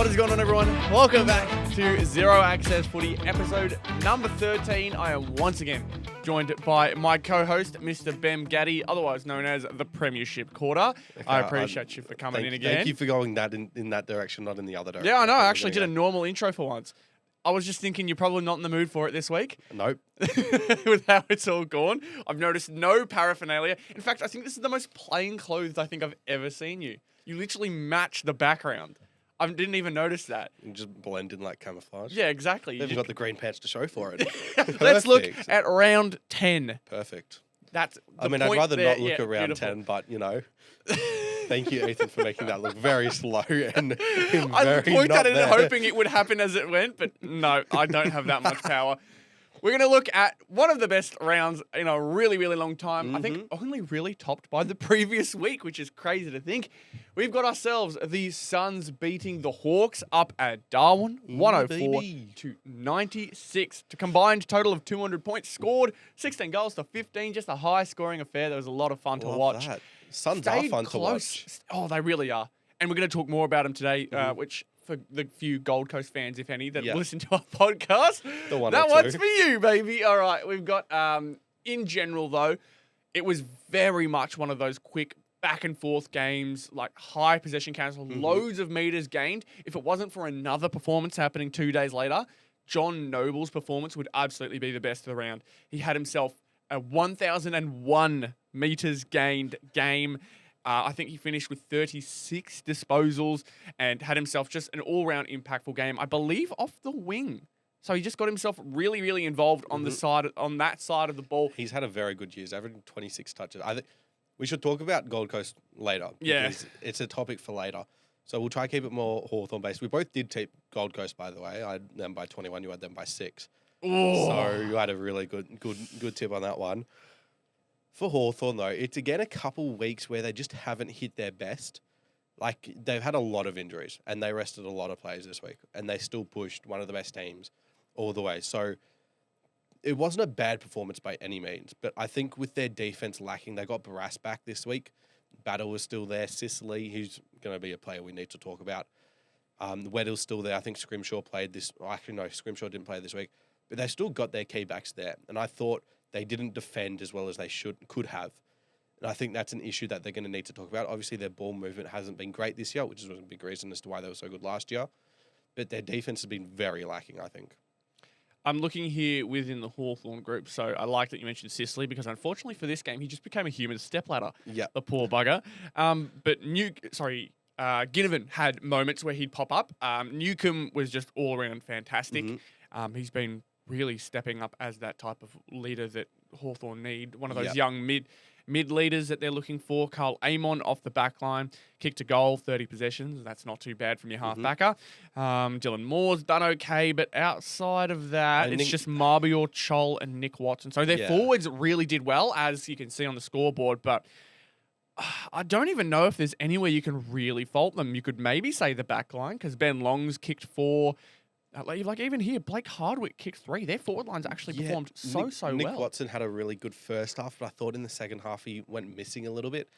What is going on, everyone? Welcome back to Zero Access Footy, episode number 13. I am once again joined by my co-host, Mr. Behm Gaddy, otherwise known as the Premiership Quarter. Okay, I appreciate you for coming in again. Thank you for going that in that direction, not in the other direction. Yeah, I know. I actually did a normal intro for once. I was just thinking you're probably not in the mood for it this week. Nope. With how it's all gone. I've noticed no paraphernalia. In fact, I think this is the most plain clothes I think I've ever seen you. You literally match the background. I didn't even notice that. You just blend in like camouflage. Yeah, exactly. They've got the green pants to show for it. Let's look at round 10. Perfect. That's. I'd rather not look at round 10, but you know. Thank you, Ethan, for making that look very slow and I pointed at it hoping it would happen as it went, but no, I don't have that much power. We're going to look at one of the best rounds in a really, really long time. Mm-hmm. I think only really topped by the previous week, which is crazy to think. We've got ourselves the Suns beating the Hawks up at Darwin, 104 to 96. To combined total of 200 points scored, 16 goals to 15. Just a high-scoring affair. That was a lot of fun to watch. That. Suns are fun to watch. Oh, they really are. And we're going to talk more about them today, which... for the few Gold Coast fans, if any, that listen to our podcast. That one's for you, baby. All right, we've got, in general, though, it was very much one of those quick back-and-forth games, like high possession counts, loads of meters gained. If it wasn't for another performance happening 2 days later, John Noble's performance would absolutely be the best of the round. He had himself a 1,001 meters gained game. I think he finished with 36 disposals and had himself just an all-round impactful game, I believe, off the wing. So he just got himself really, really involved on that side of the ball. He's had a very good year. He's averaging 26 touches. I think we should talk about Gold Coast later. Yeah. Because it's a topic for later. So we'll try to keep it more Hawthorn-based. We both did tip Gold Coast, by the way. I had them by 21. You had them by 6. Oh. So you had a really good tip on that one. For Hawthorn, though, it's again a couple weeks where they just haven't hit their best. Like, they've had a lot of injuries, and they rested a lot of players this week, and they still pushed one of the best teams all the way. So it wasn't a bad performance by any means, but I think with their defense lacking, they got Barras back this week. Battle was still there. Sicily, who's going to be a player we need to talk about. Weddle's still there. I think Scrimshaw played this. Actually, no, Scrimshaw didn't play this week, but they still got their key backs there, and I thought they didn't defend as well as they could have. And I think that's an issue that they're going to need to talk about. Obviously, their ball movement hasn't been great this year, which is a big reason as to why they were so good last year. But their defense has been very lacking, I think. I'm looking here within the Hawthorn group, so I like that you mentioned Sicily because unfortunately for this game, he just became a human stepladder. Yeah, the poor bugger. But Ginnivan had moments where he'd pop up. Newcomb was just all around fantastic. He's been really stepping up as that type of leader that Hawthorn need. One of those young mid leaders that they're looking for. Carl Amon off the back line, kicked a goal, 30 possessions. That's not too bad from your half-backer. Dylan Moore's done okay, but outside of that, it's just Marbior, Chol, and Nick Watson. So their forwards really did well, as you can see on the scoreboard, but I don't even know if there's anywhere you can really fault them. You could maybe say the back line, because Ben Long's kicked 4. Like even here, Blake Hardwick kicked 3. Their forward lines actually performed so well. Nick Watson had a really good first half, but I thought in the second half he went missing a little bit.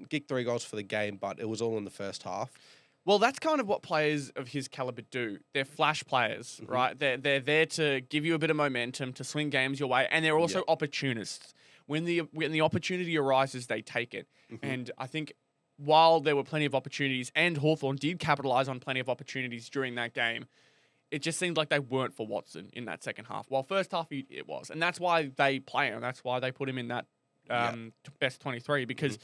Kicked 3 goals for the game, but it was all in the first half. Well, that's kind of what players of his caliber do. They're flash players, right? They're there to give you a bit of momentum, to swing games your way, and they're also opportunists. When the opportunity arises, they take it. And I think while there were plenty of opportunities, and Hawthorn did capitalise on plenty of opportunities during that game, it just seemed like they weren't for Watson in that second half. While first half, it was. And that's why they play him. That's why they put him in that best 23, because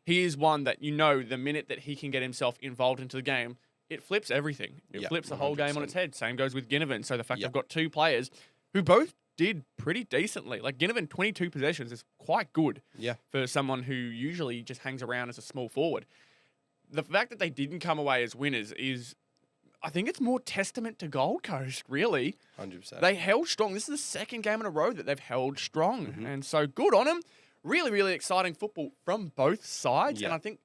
he is one that, the minute that he can get himself involved into the game, it flips everything. It flips the whole game on its head. Same goes with Ginnivan. So the fact they've got 2 players who both did pretty decently. Like Ginnivan, 22 possessions is quite good for someone who usually just hangs around as a small forward. The fact that they didn't come away as winners is... I think it's more testament to Gold Coast, really. 100%. They held strong. This is the second game in a row that they've held strong. And so good on them. Really, really exciting football from both sides. And I think,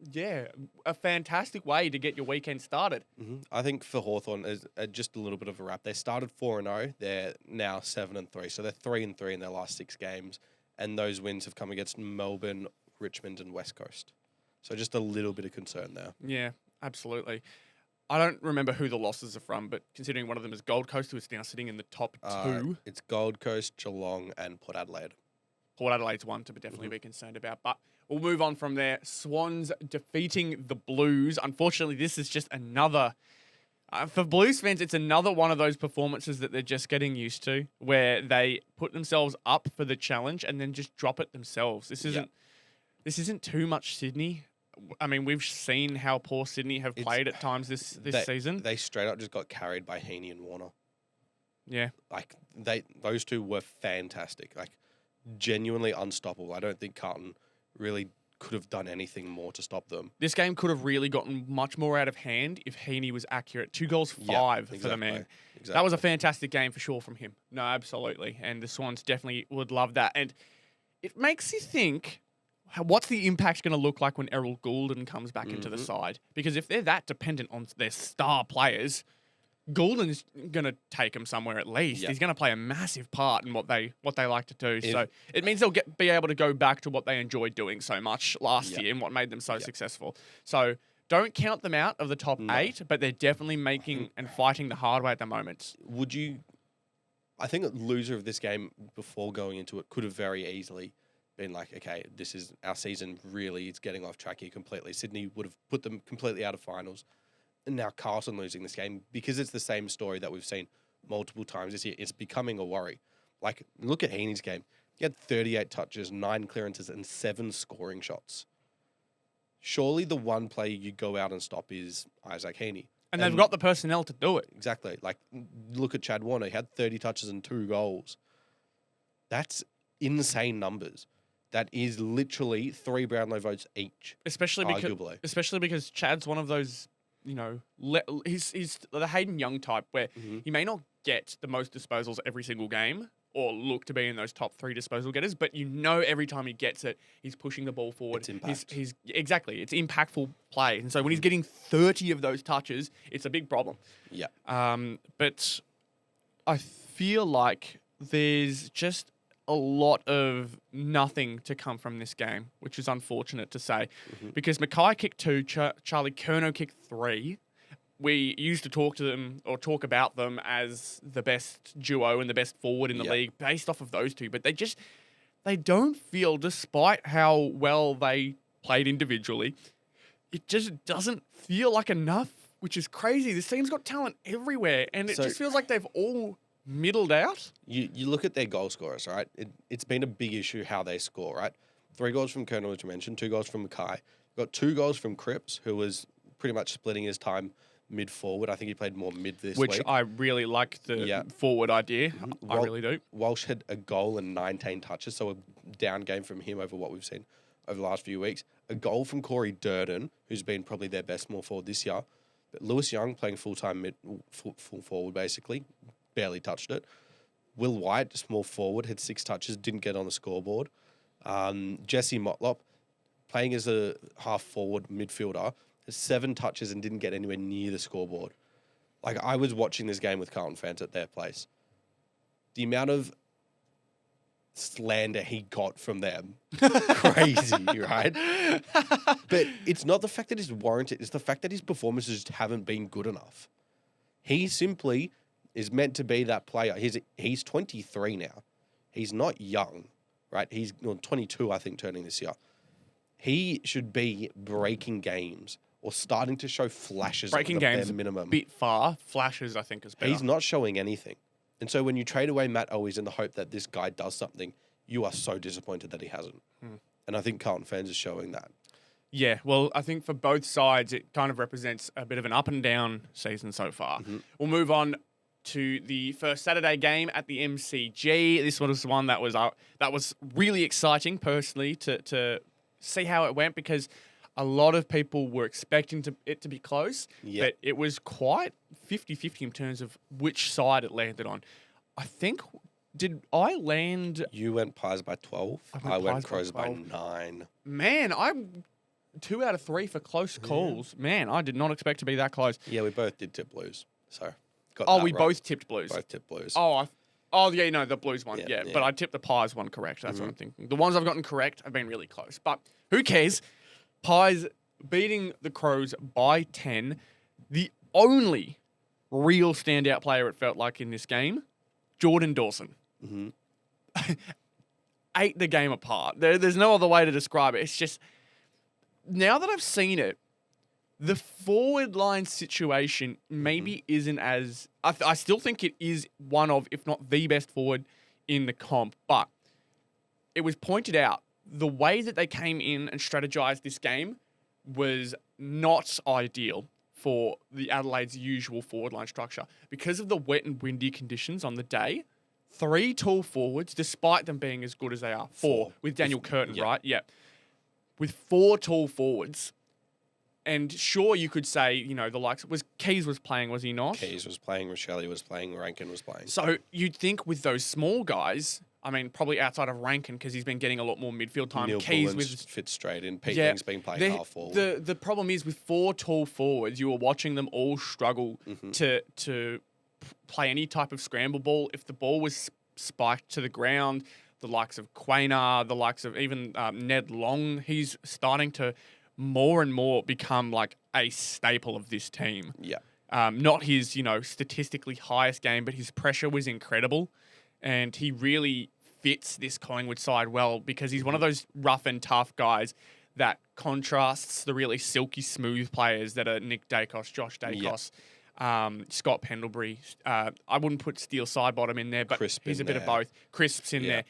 a fantastic way to get your weekend started. I think for Hawthorn, is just a little bit of a wrap. They started 4-0. They're now 7-3. So they're 3-3 in their last 6 games. And those wins have come against Melbourne, Richmond, and West Coast. So just a little bit of concern there. Yeah, absolutely. I don't remember who the losses are from, but considering one of them is Gold Coast, who is now sitting in the top 2. It's Gold Coast, Geelong, and Port Adelaide. Port Adelaide's one to definitely be concerned about. But we'll move on from there. Swans defeating the Blues. Unfortunately, this is just another... for Blues fans, it's another one of those performances that they're just getting used to, where they put themselves up for the challenge and then just drop it themselves. This isn't too much Sydney. I mean, we've seen how poor Sydney have played at times this season. They straight up just got carried by Heaney and Warner. Yeah. Like, those two were fantastic. Like, genuinely unstoppable. I don't think Carlton really could have done anything more to stop them. This game could have really gotten much more out of hand if Heaney was accurate. 2 goals, 5 for the man. Exactly. That was a fantastic game for sure from him. No, absolutely. And the Swans definitely would love that. And it makes you think, what's the impact going to look like when Errol Goulden comes back into the side? Because if they're that dependent on their star players, Goulden's going to take them somewhere at least. Yep. He's going to play a massive part in what they like to do. So it means they'll be able to go back to what they enjoyed doing so much last year and what made them so successful. So don't count them out of the top 8, but they're definitely making and fighting the hard way at the moment. I think a loser of this game before going into it could have very easily been like, okay, this is our season, really, it's getting off track here completely. Sydney would have put them completely out of finals. And now Carlton losing this game, because it's the same story that we've seen multiple times this year, it's becoming a worry. Like, look at Heaney's game. He had 38 touches, 9 clearances, and 7 scoring shots. Surely the one player you go out and stop is Isaac Heaney. And they've got the personnel to do it. Exactly. Like, look at Chad Warner. He had 30 touches and 2 goals. That's insane numbers. That is literally 3 Brownlow votes each, especially because Chad's one of those... he's the Hayden Young type where he may not get the most disposals every single game or look to be in those top 3 disposal getters, but every time he gets it, he's pushing the ball forward. It's impact. Exactly. It's impactful play. And so when he's getting 30 of those touches, it's a big problem. Yeah. But I feel like there's just a lot of nothing to come from this game, which is unfortunate to say, because Macca kicked 2, Charlie Curnow kicked 3. We used to talk about them as the best duo and the best forward in the league based off of those two, but they don't feel, despite how well they played individually, it just doesn't feel like enough, which is crazy. This team's got talent everywhere, and it just feels like they've all middled out. You look at their goal scorers, right? It's been a big issue how they score, right? 3 goals from Colonel, as you mentioned, 2 goals from Macca. Got 2 goals from Cripps, who was pretty much splitting his time mid-forward. I think he played more mid this week. Which I really like the forward idea. I really do. Walsh had a goal and 19 touches, so a down game from him over what we've seen over the last few weeks. A goal from Corey Durden, who's been probably their best small forward this year. But Lewis Young playing full-time full forward, basically. Barely touched it. Will White, small forward, had 6 touches, didn't get on the scoreboard. Jesse Motlop, playing as a half-forward midfielder, has 7 touches and didn't get anywhere near the scoreboard. Like, I was watching this game with Carlton fans at their place. The amount of slander he got from them, crazy, right? But it's not the fact that he's warranted, it's the fact that his performances just haven't been good enough. He simply is meant to be that player. He's 23 now. He's not young, right? He's 22, I think, turning this year. He should be breaking games or starting to show flashes. Breaking games minimum. A bit far. Flashes, I think, is better. He's not showing anything. And so when you trade away Matt Owies in the hope that this guy does something, you are so disappointed that he hasn't. And I think Carlton fans are showing that. Yeah, well, I think for both sides, it kind of represents a bit of an up and down season so far. We'll move on to the first Saturday game at the MCG. This was one that was really exciting, personally, to see how it went, because a lot of people were expecting it to be close, but it was quite 50-50 in terms of which side it landed on. I think, did I land... You went Pies by 12. I went Crows by 9. Man, I'm 2 out of 3 for close calls. Man, I did not expect to be that close. Yeah, we both did tip Blues, so... we both tipped Blues. Both tipped Blues. The Blues one. Yeah. But I tipped the Pies one correct. That's what I'm thinking. The ones I've gotten correct have been really close. But who cares? Pies beating the Crows by 10. The only real standout player it felt like in this game, Jordan Dawson. Ate the game apart. There's no other way to describe it. It's just, now that I've seen it, the forward line situation maybe isn't as... I still think it is one of, if not the best forward in the comp, but it was pointed out the way that they came in and strategized this game was not ideal for the Adelaide's usual forward line structure. Because of the wet and windy conditions on the day, 3 tall forwards, despite them being as good as they are, 4 with Daniel Curtin, right? Yeah. With 4 tall forwards, and sure, you could say, you know, the likes... Keys was playing, was he not? Keys was playing, Rochelle was playing, Rankin was playing. So you'd think with those small guys, I mean, probably outside of Rankin, because he's been getting a lot more midfield time. Neil Keys Bullen's fits straight in. Peatling's been playing half forward. The problem is with 4 tall forwards, you were watching them all struggle to play any type of scramble ball. If the ball was spiked to the ground, the likes of Quaynor, the likes of even Ned Long, he's starting to more and more become like a staple of this team. Yeah. Not his, you know, statistically highest game, but his pressure was incredible. And he really fits this Collingwood side well because he's one of those rough and tough guys that contrasts the really silky smooth players that are Nick Dacos, Josh Dacos, Scott Pendlebury. I wouldn't put Steele Sidebottom in there, but he's a bit of both. Crisp's in there.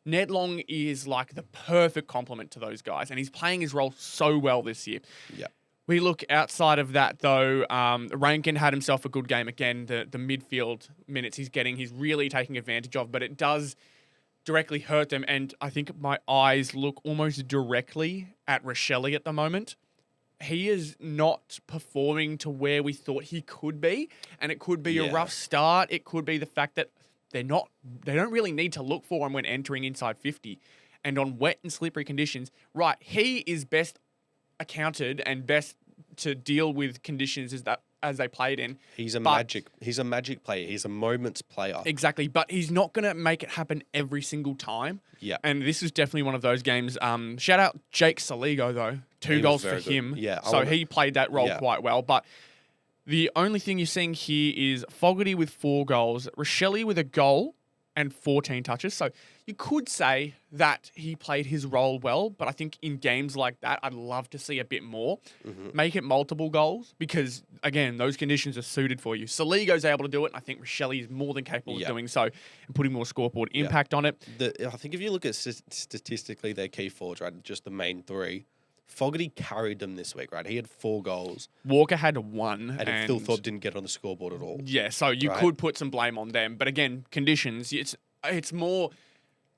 Ned Long is like the perfect complement to those guys, and he's playing his role so well this year. Yeah. We look outside of that, though. Rankin had himself a good game again. The midfield minutes he's getting, he's really taking advantage of, but it does directly hurt them. And I think my eyes look almost directly at Rochelle at the moment. He is not performing to where we thought he could be, and it could be a rough start. It could be the fact that they don't really need to look for him when entering inside 50. And on wet and slippery conditions, right, he is best accounted and best to deal with conditions as they played in. He's a magic player. He's a moments player. Exactly, but he's not going to make it happen every single time. Yeah. And this is definitely one of those games. Shout out Jake Saligo, though. 2 goals for him. Yeah. So he played that role quite well. But the only thing you're seeing here is Fogarty with 4 goals, Rochelle with a goal and 14 touches. So you could say that he played his role well, but I think in games like that, I'd love to see a bit more. Make it multiple goals because, again, those conditions are suited for you. Saligo's able to do it, and I think Rochelle is more than capable of doing so and putting more scoreboard impact on it. I think if you look at statistically their key forwards, right, just the main 3, Fogarty carried them this week, right? He had 4 goals. Walker had 1. And Thilthorpe didn't get on the scoreboard at all. Yeah, so you could put some blame on them. But again, conditions, it's more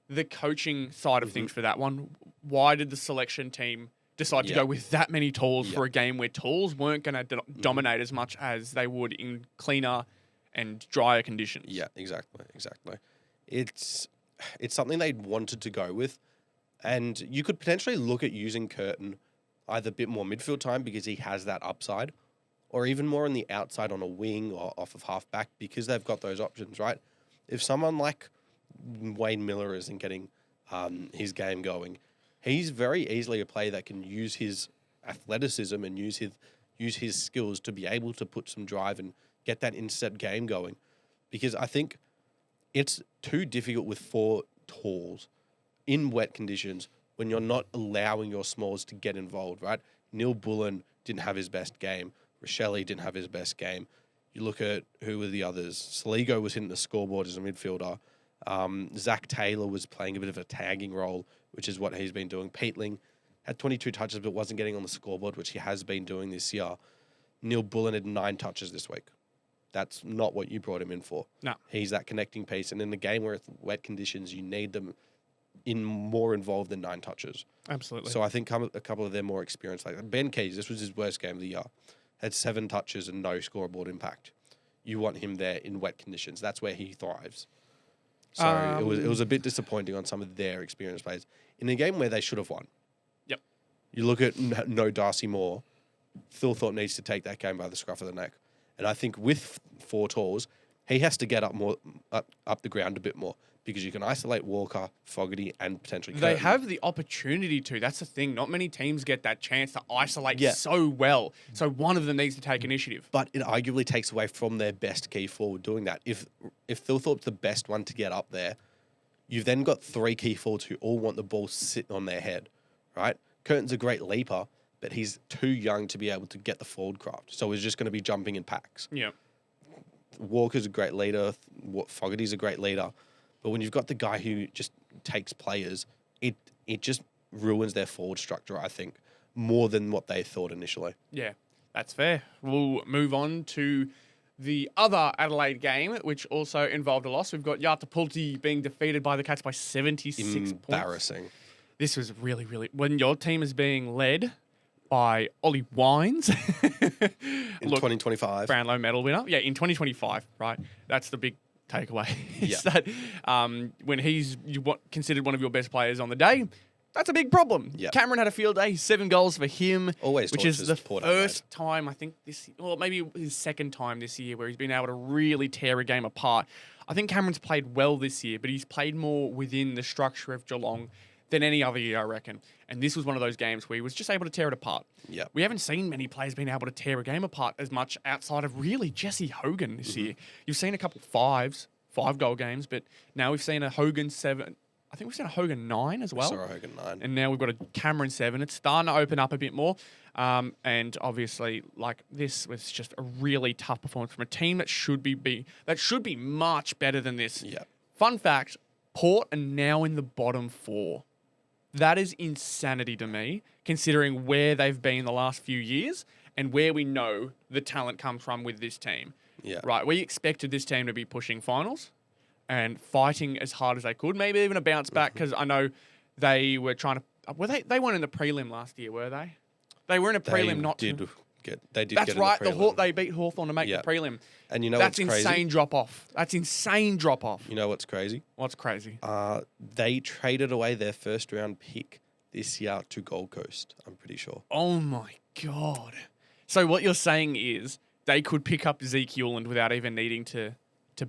the coaching side of things for that one. Why did the selection team decide to go with that many talls for a game where talls weren't going to dominate as much as they would in cleaner and drier conditions? Yeah, exactly. It's something they wanted to go with. And you could potentially look at using Curtin either a bit more midfield time because he has that upside, or even more on the outside on a wing or off of half back because they've got those options, right? If someone like Wayne Miller isn't getting his game going, he's very easily a player that can use his athleticism and use his skills to be able to put some drive and get that inset game going. Because I think it's too difficult with 4 talls in wet conditions when you're not allowing your smalls to get involved, right? Neil Bullen didn't have his best game. Rochelle didn't have his best game. You look at who were the others. Saligo was hitting the scoreboard as a midfielder. Zach Taylor was playing a bit of a tagging role, which is what he's been doing. Peatling had 22 touches but wasn't getting on the scoreboard, which he has been doing this year. Neil Bullen had 9 touches this week. That's not what you brought him in for. No. He's that connecting piece. And in the game where it's wet conditions, you need them more involved than 9 touches. Absolutely. So I think a couple of them more experienced, like Ben Keys, this was his worst game of the year, had 7 touches and no scoreboard impact. You want him there in wet conditions. That's where he thrives. So it was a bit disappointing on some of their experienced players in a game where they should have won. Yep. You look at no Darcy Moore, Thilthorpe needs to take that game by the scruff of the neck. And I think with 4 talls, he has to get up the ground a bit more. because you can isolate Walker, Fogarty, and potentially They Curtin. have the opportunity to. That's the thing. Not many teams get that chance to isolate Yeah. so well. So one of them needs to take initiative. But it arguably takes away from their best key forward doing that. If Thilthorpe's the best one to get up there, you've then got 3 key forwards who all want the ball sitting on their head, right? Curtin's a great leaper, but he's too young to be able to get the forward craft. So he's just going to be jumping in packs. Yeah. Walker's a great leader. Fogarty's a great leader. But when you've got the guy who just takes players, it just ruins their forward structure, I think, more than what they thought initially. Yeah, that's fair. We'll move on to the other Adelaide game, which also involved a loss. We've got Yartapulti being defeated by the Cats by 76 points. Embarrassing. This was really, really... When your team is being led by Ollie Wines... In 2025. Brownlow medal winner. Yeah, in 2025, right? That's the big takeaway. Is Yeah. that when he's considered one of your best players on the day, that's a big problem. Yeah. Cameron had a field day, 7 goals for him. Always which is tortures the Port Adelaide. first time, I think, or maybe his second time this year where he's been able to really tear a game apart. I think Cameron's played well this year, but he's played more within the structure of Geelong than any other year, I reckon. And this was one of those games where he was just able to tear it apart. Yeah. We haven't seen many players being able to tear a game apart as much outside of really Jesse Hogan this year. You've seen a couple 5-goal games, but now we've seen a Hogan 7. I think we've seen a Hogan 9 as well. Saw a Hogan 9. And now we've got a Cameron 7. It's starting to open up a bit more. And obviously, like, this was just a really tough performance from a team that should be much better than this. Yeah. Fun fact, Port are now in the bottom 4. That is insanity to me, considering where they've been the last few years and where we know the talent comes from with this team. Yeah. Right, we expected this team to be pushing finals and fighting as hard as they could, maybe even a bounce back, because I know they were trying to... They weren't in the prelim last year, were they? They were in a prelim, They did That's get right, in the prelim. they beat Hawthorn to make Yeah. the prelim. And you know That's what's crazy? insane drop-off. That's insane drop-off. You know what's crazy? What's crazy? They traded away their first round pick this year to Gold Coast, I'm pretty sure. Oh my God. So what you're saying is they could pick up Zeke Hewland without even needing to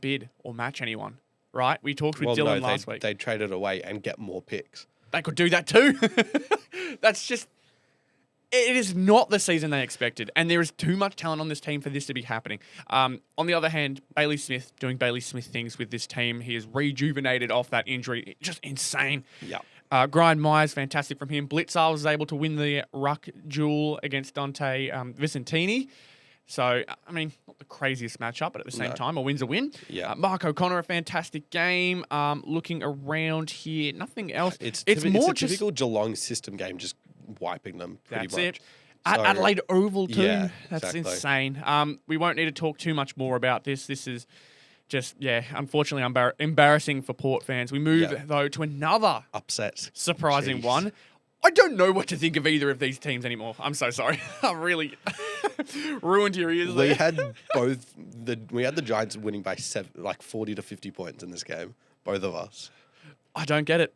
bid or match anyone, right? We talked with Dillon last week. They traded away and get more picks. They could do that too. That's just... It is not the season they expected, and there is too much talent on this team for this to be happening. On the other hand, Bailey Smith doing Bailey Smith things with this team. He is rejuvenated off that injury. Just insane. Yeah. Grind Myers, fantastic from him. Blitzar was able to win the ruck duel against Dante Vicentini. So, I mean, not the craziest matchup, but at the same time, a win's a win. Yeah. Mark O'Connor, a fantastic game. Looking around here, nothing else. It's more a typical Geelong system game, just wiping them pretty That's much. it. At Adelaide Oval too. Yeah, That's exactly. insane. We won't need to talk too much more about this. This is just, unfortunately embarrassing for Port fans. We move, though, to another Upset. surprising Jeez. one. I don't know what to think of either of these teams anymore. I'm so sorry. I'm really ruined your ears We there. had the Giants winning by 40 to 50 points in this game. Both of us. I don't get it.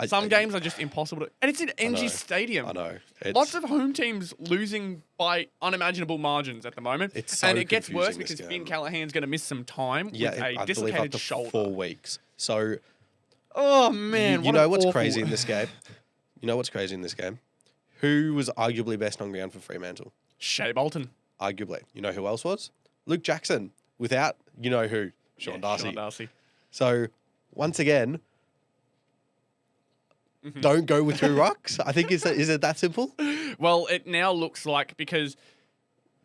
Some games are just impossible to... And it's in NG know. Stadium. I know. Lots of home teams losing by unimaginable margins at the moment. It's so and it gets worse confusing, this because game. Finn Callahan's going to miss some time with I a believe up dislocated to shoulder. 4 weeks. So Oh, man. you know what's crazy in this game? You know what's crazy in this game? Who was arguably best on ground for Fremantle? Shea Bolton. Arguably. You know who else was? Luke Jackson. Without, you know who? Sean Darcy. Sean Darcy. So, once again, don't go with 2 rucks. I think is it that simple? Well, it now looks like because...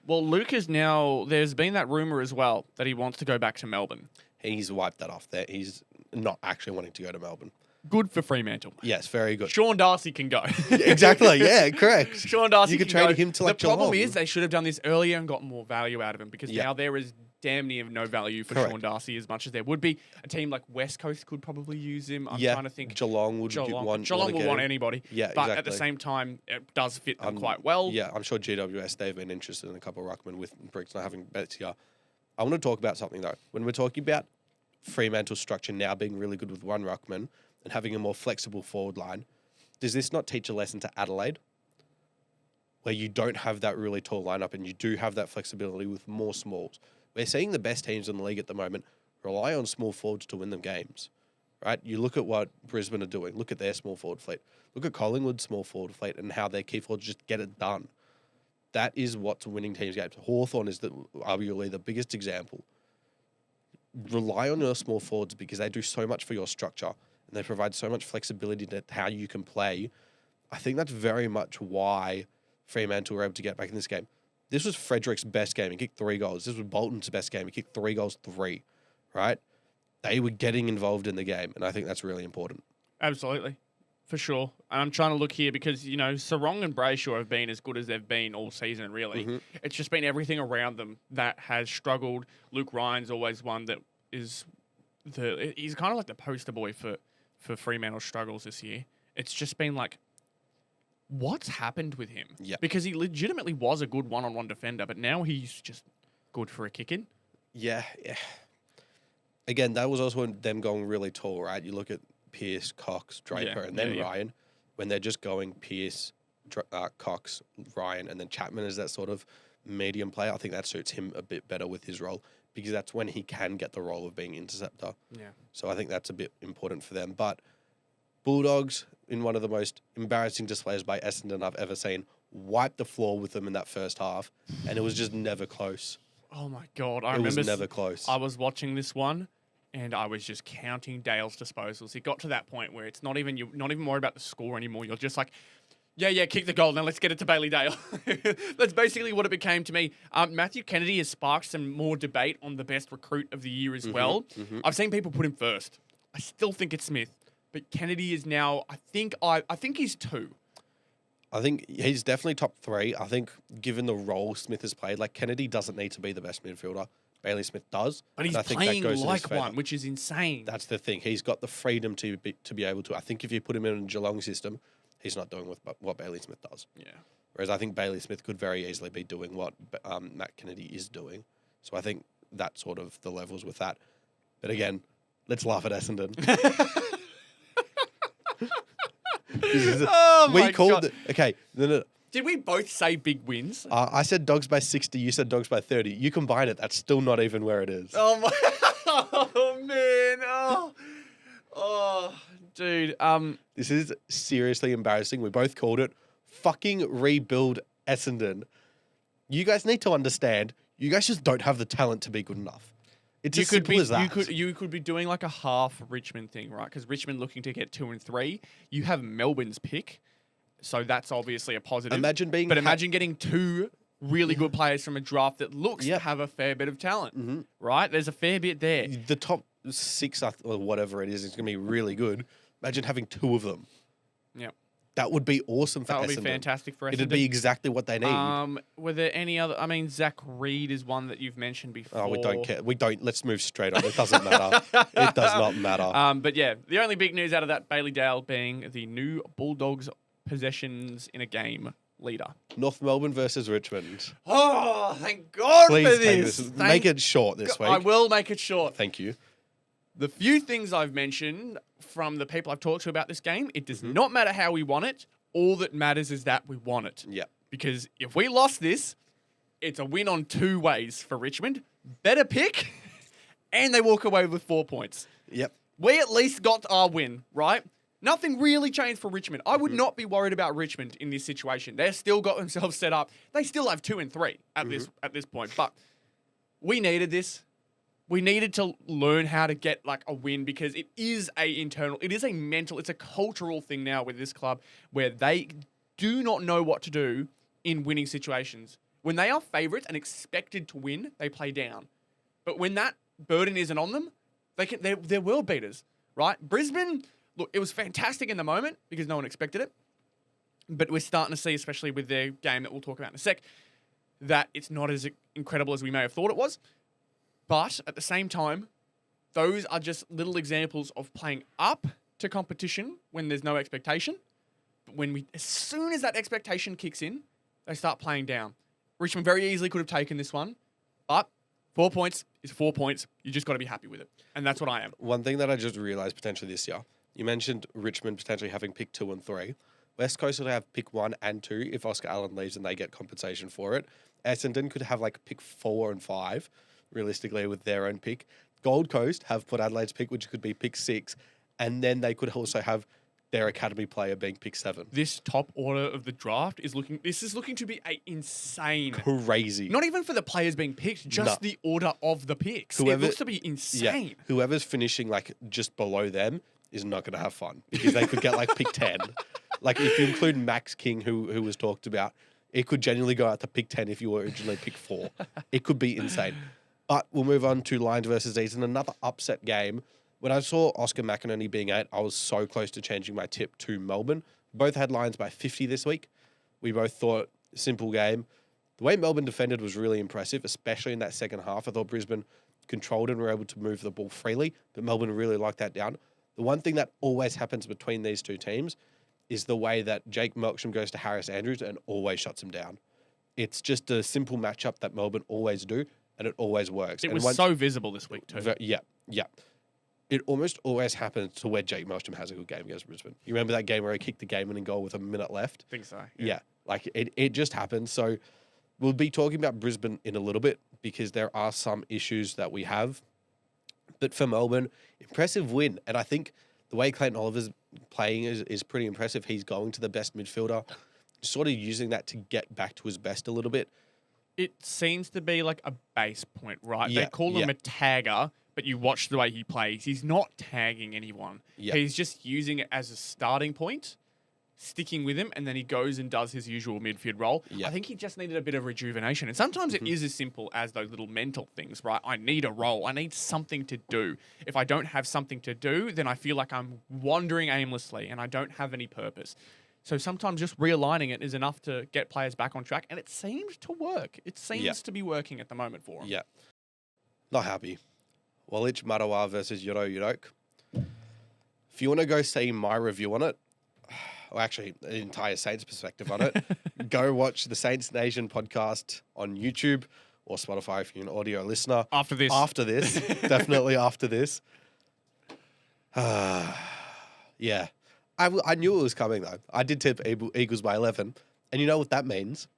Well, Luke is now... There's been that rumour as well that he wants to go back to Melbourne. He's wiped that off there. He's not actually wanting to go to Melbourne. Good for Fremantle. Yes, very good. Sean Darcy can go. Exactly, yeah, correct. Sean Darcy You could can trade go. him to like The problem Geelong. is they should have done this earlier and got more value out of him because Yeah. now there is damn near no value for Correct. Sean Darcy as much as there would be. A team like West Coast could probably use him. I'm Yeah, trying to think. Geelong would Geelong want will get want him. anybody. Yeah, but at the exactly. same time, it does fit them quite well. Yeah, I'm sure GWS, they've been interested in a couple of ruckmen with Briggs not having bets here. I want to talk about something, though. When we're talking about Fremantle's structure now being really good with 1 ruckman and having a more flexible forward line, does this not teach a lesson to Adelaide? Where you don't have that really tall lineup and you do have that flexibility with more smalls. We're seeing the best teams in the league at the moment rely on small forwards to win them games, right? You look at what Brisbane are doing. Look at their small forward fleet. Look at Collingwood's small forward fleet and how their key forwards just get it done. That is what's winning teams games. Hawthorn is arguably the biggest example. Rely on your small forwards because they do so much for your structure and they provide so much flexibility to how you can play. I think that's very much why Fremantle were able to get back in this game. This was Frederick's best game. He kicked 3 goals. This was Bolton's best game. He kicked 3 goals, 3, right? They were getting involved in the game, and I think that's really important. Absolutely. For sure. And I'm trying to look here because, Sarong and Brayshaw have been as good as they've been all season, really. Mm-hmm. It's just been everything around them that has struggled. Luke Ryan's always one that is he's kind of like the poster boy for Fremantle's struggles this year. It's just been like, what's happened with him? Yeah. Because he legitimately was a good one-on-one defender, but now he's just good for a kick-in. Yeah. Again, that was also them going really tall, right? You look at Pearce, Cox, Draper, and then Ryan. When they're just going Pearce, Cox, Ryan, and then Chapman as that sort of medium player, I think that suits him a bit better with his role because that's when he can get the role of being interceptor. Yeah. So I think that's a bit important for them. But Bulldogs, in one of the most embarrassing displays by Essendon I've ever seen, wiped the floor with them in that first half, and it was just never close. Oh, my God. It was never close. I was watching this one, and I was just counting Dale's disposals. It got to that point where it's not even worried about the score anymore. You're just like, yeah, kick the goal. Now let's get it to Bailey Dale. That's basically what it became to me. Matthew Kennedy has sparked some more debate on the best recruit of the year as well. Mm-hmm. I've seen people put him first. I still think it's Smith, but Kennedy is now. I think he's 2. I think he's definitely top 3. I think given the role Smith has played, like Kennedy doesn't need to be the best midfielder. Bailey Smith does. But he's playing like one, which is insane. That's the thing. He's got the freedom to be able to. I think if you put him in a Geelong system, he's not doing what Bailey Smith does. Yeah. Whereas I think Bailey Smith could very easily be doing what Matt Kennedy is doing. So I think that's sort of the levels with that. But again, let's laugh at Essendon. We called it. Okay. No. Did we both say big wins? I said Dogs by 60. You said Dogs by 30. You combine it. That's still not even where it is. Oh, my. Oh, man. Oh, dude. This is seriously embarrassing. We both called it. Fucking rebuild Essendon. You guys need to understand, you guys just don't have the talent to be good enough. It's as simple as that. You could be doing like a half Richmond thing, right? Because Richmond looking to get 2 and 3. You have Melbourne's pick. So that's obviously a positive. Imagine getting 2 really good players from a draft that looks to have a fair bit of talent, right? There's a fair bit there. The top 6 or whatever it is going to be really good. Imagine having 2 of them. Yep. That would be awesome for Essendon. That would be fantastic for Essendon. It'd be exactly what they need. Were there any other... I mean, Zach Reed is one that you've mentioned before. Oh, we don't care. Let's move straight on. It doesn't matter. It does not matter. But yeah, the only big news out of that, Bailey Dale being the new Bulldogs possessions in a game leader. North Melbourne versus Richmond. Oh, thank God Please for this. Make it short this week. I will make it short. Thank you. The few things I've mentioned from the people I've talked to about this game, it does not matter how we won it. All that matters is that we won it. Yeah. Because if we lost this, it's a win on 2 ways for Richmond. Better pick, and they walk away with 4 points. Yep. We at least got our win, right? Nothing really changed for Richmond. I would not be worried about Richmond in this situation. They've still got themselves set up. They still have 2 and 3 at this point. But we needed this. We needed to learn how to get like a win because it is a mental, it's a cultural thing now with this club where they do not know what to do in winning situations. When they are favourites and expected to win, they play down. But when that burden isn't on them, they're world beaters, right? Brisbane, look, it was fantastic in the moment because no one expected it. But we're starting to see, especially with their game that we'll talk about in a sec, that it's not as incredible as we may have thought it was. But at the same time, those are just little examples of playing up to competition when there's no expectation. But as soon as that expectation kicks in, they start playing down. Richmond very easily could have taken this one, but 4 points is 4 points. You just got to be happy with it. And that's what I am. One thing that I just realised potentially this year, you mentioned Richmond potentially having pick 2 and 3. West Coast will have pick 1 and 2 if Oscar Allen leaves and they get compensation for it. Essendon could have like pick 4 and 5. Realistically, with their own pick. Gold Coast have Port Adelaide's pick, which could be pick 6, and then they could also have their academy player being pick 7. This top order of the draft is looking to be insane. Crazy. Not even for the players being picked, just the order of the picks. It looks to be insane. Yeah, whoever's finishing like just below them is not going to have fun because they could get like pick 10. Like if you include Max King, who was talked about, it could genuinely go out to pick 10 if you were originally pick 4. It could be insane. But we'll move on to Lions versus East in another upset game. When I saw Oscar McInerney being 8, I was so close to changing my tip to Melbourne. Both had Lions by 50 this week. We both thought simple game. The way Melbourne defended was really impressive, especially in that second half. I thought Brisbane controlled and were able to move the ball freely, but Melbourne really locked that down. The one thing that always happens between these two teams is the way that Jake Melksham goes to Harris Andrews and always shuts him down. It's just a simple matchup that Melbourne always do, and it always works. It was so visible this week too. Yeah. It almost always happens to where Jake Melksham has a good game against Brisbane. You remember that game where he kicked the game-winning goal with a minute left? I think so. Yeah. Like it just happens. So we'll be talking about Brisbane in a little bit because there are some issues that we have. But for Melbourne, impressive win. And I think the way Clayton Oliver's playing is pretty impressive. He's going to the best midfielder, sort of using that to get back to his best a little bit. It seems to be like a base point, right? Yeah, They call him a tagger, but you watch the way he plays. He's not tagging anyone. Yeah. He's just using it as a starting point, sticking with him, and then he goes and does his usual midfield role. Yeah. I think he just needed a bit of rejuvenation. And sometimes it is as simple as those little mental things, right? I need a role. I need something to do. If I don't have something to do, then I feel like I'm wandering aimlessly and I don't have any purpose. So sometimes just realigning it is enough to get players back on track, and it seems to work. It seems to be working at the moment for him. Yeah. Not happy. Walich Marawa versus Yoro Yurok. If you want to go see my review on it, or actually an entire Saints perspective on it, go watch the Saints Nation podcast on YouTube or Spotify if you're an audio listener. After this. Definitely after this. Yeah. I knew it was coming, though. I did tip Eagles by 11. And you know what that means?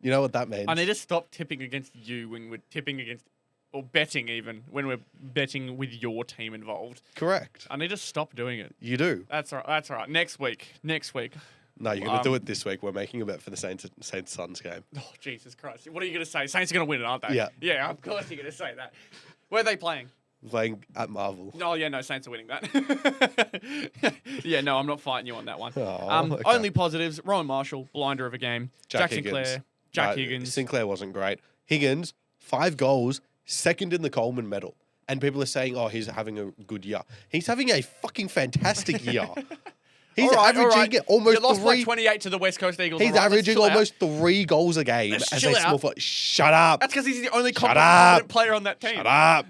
I need to stop tipping against you when we're tipping against, or betting even, when we're betting with your team involved. Correct. I need to stop doing it. You do. That's all right. Next week. No, you're going to do it this week. We're making a bet for the Saints-Suns game. Oh, Jesus Christ. What are you going to say? Saints are going to win it, aren't they? Yeah. Yeah, of course you're going to say that. Where are they playing? Playing at Marvel. Oh, yeah, no, Saints are winning that. Yeah, no, I'm not fighting you on that one. Okay. Only positives, Rowan Marshall, blinder of a game. Jack Sinclair, Jack Higgins. Sinclair wasn't great. Higgins, 5 goals, second in the Coleman medal. And people are saying, oh, he's having a good year. He's having a fucking fantastic year. He's averaging almost you lost 3... by 28 to the West Coast Eagles. He's averaging almost 3 goals a game as a small forward. Shut up. That's because he's the only competent player on that team. Shut up.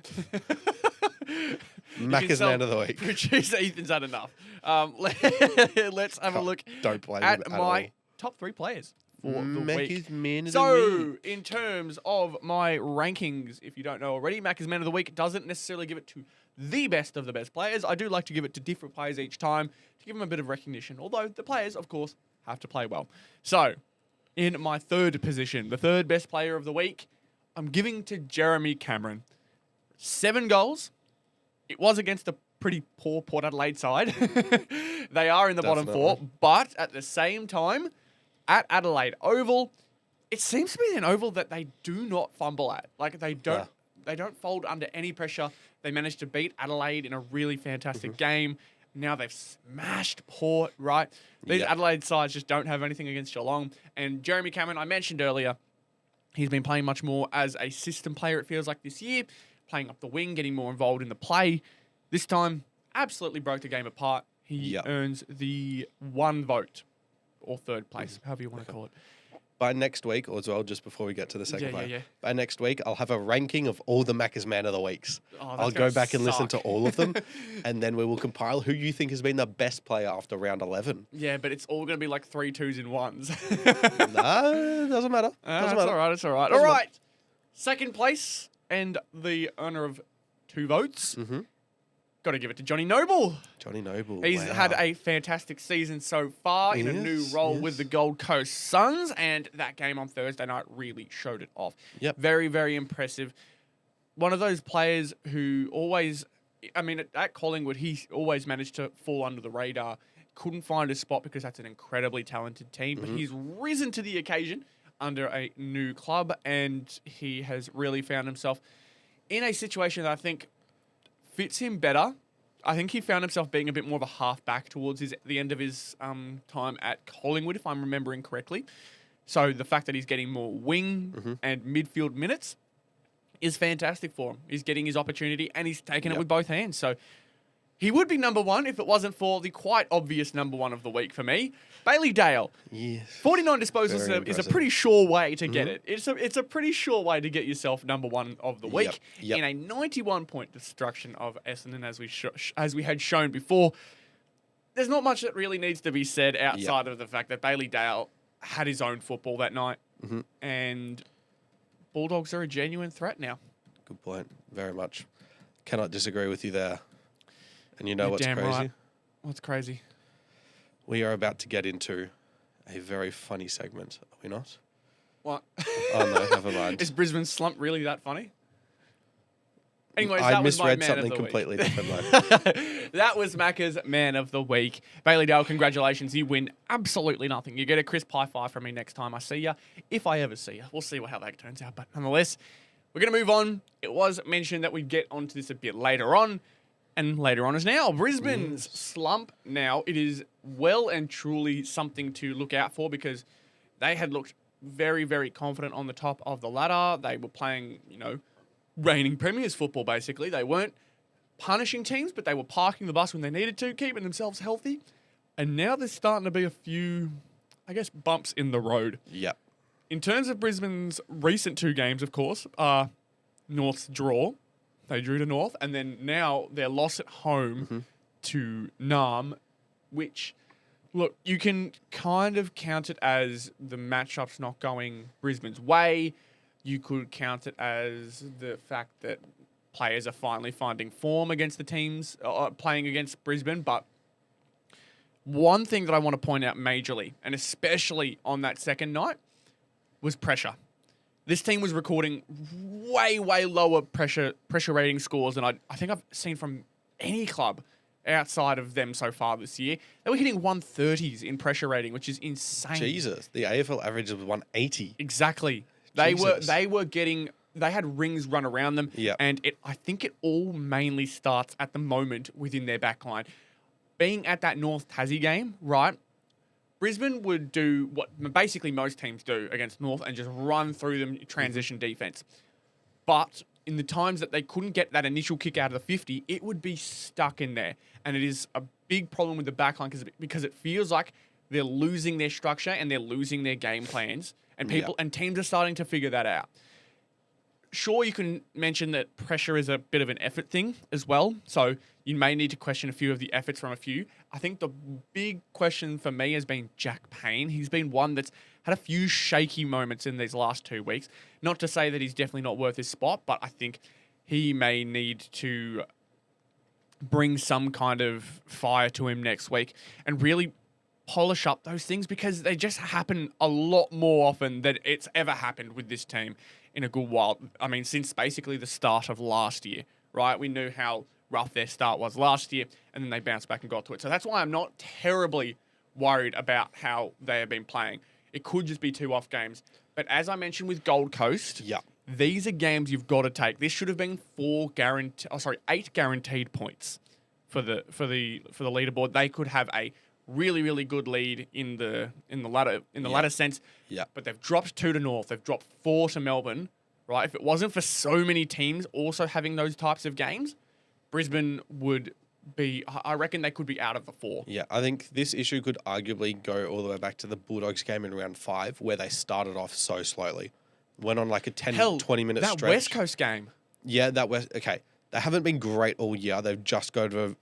Macca's man of the week. Producer Ethan's had enough. Let's have a look Don't blame at him at my all. top 3 players for the Macca's week. man of the So, week. in terms of my rankings, if you don't know already, Macca's man of the week doesn't necessarily give it to the best of the best players. I do like to give it to different players each time to give them a bit of recognition, although the players, of course, have to play well. So, in my 3rd position, the 3rd best player of the week, I'm giving to Jeremy Cameron. 7 goals. It was against a pretty poor Port Adelaide side. They are in the bottom 4, but at the same time, at Adelaide Oval, it seems to be an oval that they do not fumble at. Like they don't fold under any pressure. They managed to beat Adelaide in a really fantastic game. Now they've smashed Port, right? These Adelaide sides just don't have anything against Geelong. And Jeremy Cameron, I mentioned earlier, he's been playing much more as a system player, it feels like, this year. Playing up the wing, getting more involved in the play. This time, absolutely broke the game apart. He earns the 1 vote, or 3rd place, however you want to call it. By next week, or as well, just before we get to the second play, yeah. by next week, I'll have a ranking of all the Macca's Man of the Weeks. Oh, I'll go back and listen to all of them, and then we will compile who you think has been the best player after round 11. Yeah, but it's all going to be like 3 2s in 1s. No, doesn't matter. Doesn't matter. It's all right. All right. Second place, and the owner of 2 votes. Got to give it to Johnny Noble. Johnny Noble. He's had a fantastic season so far in a new role with the Gold Coast Suns, and that game on Thursday night really showed it off. Yep. Very, very impressive. one of those players who always, I mean, at Collingwood, he always managed to fall under the radar. Couldn't find a spot because that's an incredibly talented team, but he's risen to the occasion under a new club, and he has really found himself in a situation that I think fits him better. I think he found himself being a bit more of a halfback towards the end of his time at Collingwood, if I'm remembering correctly. So the fact that he's getting more wing and midfield minutes is fantastic for him. He's getting his opportunity, and he's taking it with both hands. So he would be number one if it wasn't for the quite obvious number one of the week for me, Bailey Dale. Yes. 49 disposals is a pretty sure way to get it. It's a pretty sure way to get yourself number one of the week in a 91-point destruction of Essendon, as we had shown before. There's not much that really needs to be said outside of the fact that Bailey Dale had his own football that night, and Bulldogs are a genuine threat now. Good point. Very much. Cannot disagree with you there. And you know You're what's damn crazy? right. What's crazy? We are about to get into a very funny segment, are we not? What? Oh, no, never mind. Is Brisbane's slump really that funny? Anyways, I that was my misread man of something the completely week. different, though. That was Macca's man of the week. Bailey Dale, congratulations. You win absolutely nothing. You get a crisp high five from me next time I see you, if I ever see you. We'll see how that turns out. But nonetheless, we're going to move on. It was mentioned that we'd get onto this a bit later on. And later on is now Brisbane's slump. Now, it is well and truly something to look out for because they had looked very, very confident on the top of the ladder. They were playing, reigning premiers football, basically. They weren't punishing teams, but they were parking the bus when they needed to, keeping themselves healthy. And now there's starting to be a few, bumps in the road. Yep. In terms of Brisbane's recent two games, of course, are North's draw. They drew to North, and then now their loss at home to Nam, which, look, you can kind of count it as the matchup's not going Brisbane's way. You could count it as the fact that players are finally finding form against the teams playing against Brisbane. But one thing that I want to point out majorly, and especially on that second night, was pressure. This team was recording way, way lower pressure rating scores than I think I've seen from any club outside of them so far this year. They were hitting 130s in pressure rating, which is insane. Jesus, the AFL average was 180. Exactly. They had rings run around them, and I think it all mainly starts at the moment within their backline. Being at that North Tassie game, right? Brisbane would do what basically most teams do against North and just run through them transition defense. But in the times that they couldn't get that initial kick out of the 50, it would be stuck in there. And it is a big problem with the backline because it feels like they're losing their structure and they're losing their game plans. And and teams are starting to figure that out. Sure, you can mention that pressure is a bit of an effort thing as well. So you may need to question a few of the efforts from a few. I think the big question for me has been Jack Payne. He's been one that's had a few shaky moments in these last 2 weeks. Not to say that he's definitely not worth his spot, but I think he may need to bring some kind of fire to him next week and really polish up those things because they just happen a lot more often than it's ever happened with this team in a good while. I mean, since basically the start of last year, right? We knew how rough their start was last year, and then they bounced back and got to it. So that's why I'm not terribly worried about how they have been playing. It could just be 2 off games. But as I mentioned with Gold Coast, these are games you've got to take. This should have been 8 guaranteed points for the leaderboard. They could have a really, really good lead in the ladder sense. But they've dropped 2 to North. They've dropped 4 to Melbourne. Right? If it wasn't for so many teams also having those types of games, Brisbane would be, I reckon they could be out of the 4. Yeah, I think this issue could arguably go all the way back to the Bulldogs game in round 5, where they started off so slowly. Went on like a 20-minute stretch. That West Coast game. Yeah, okay. They haven't been great all year. They've just gone over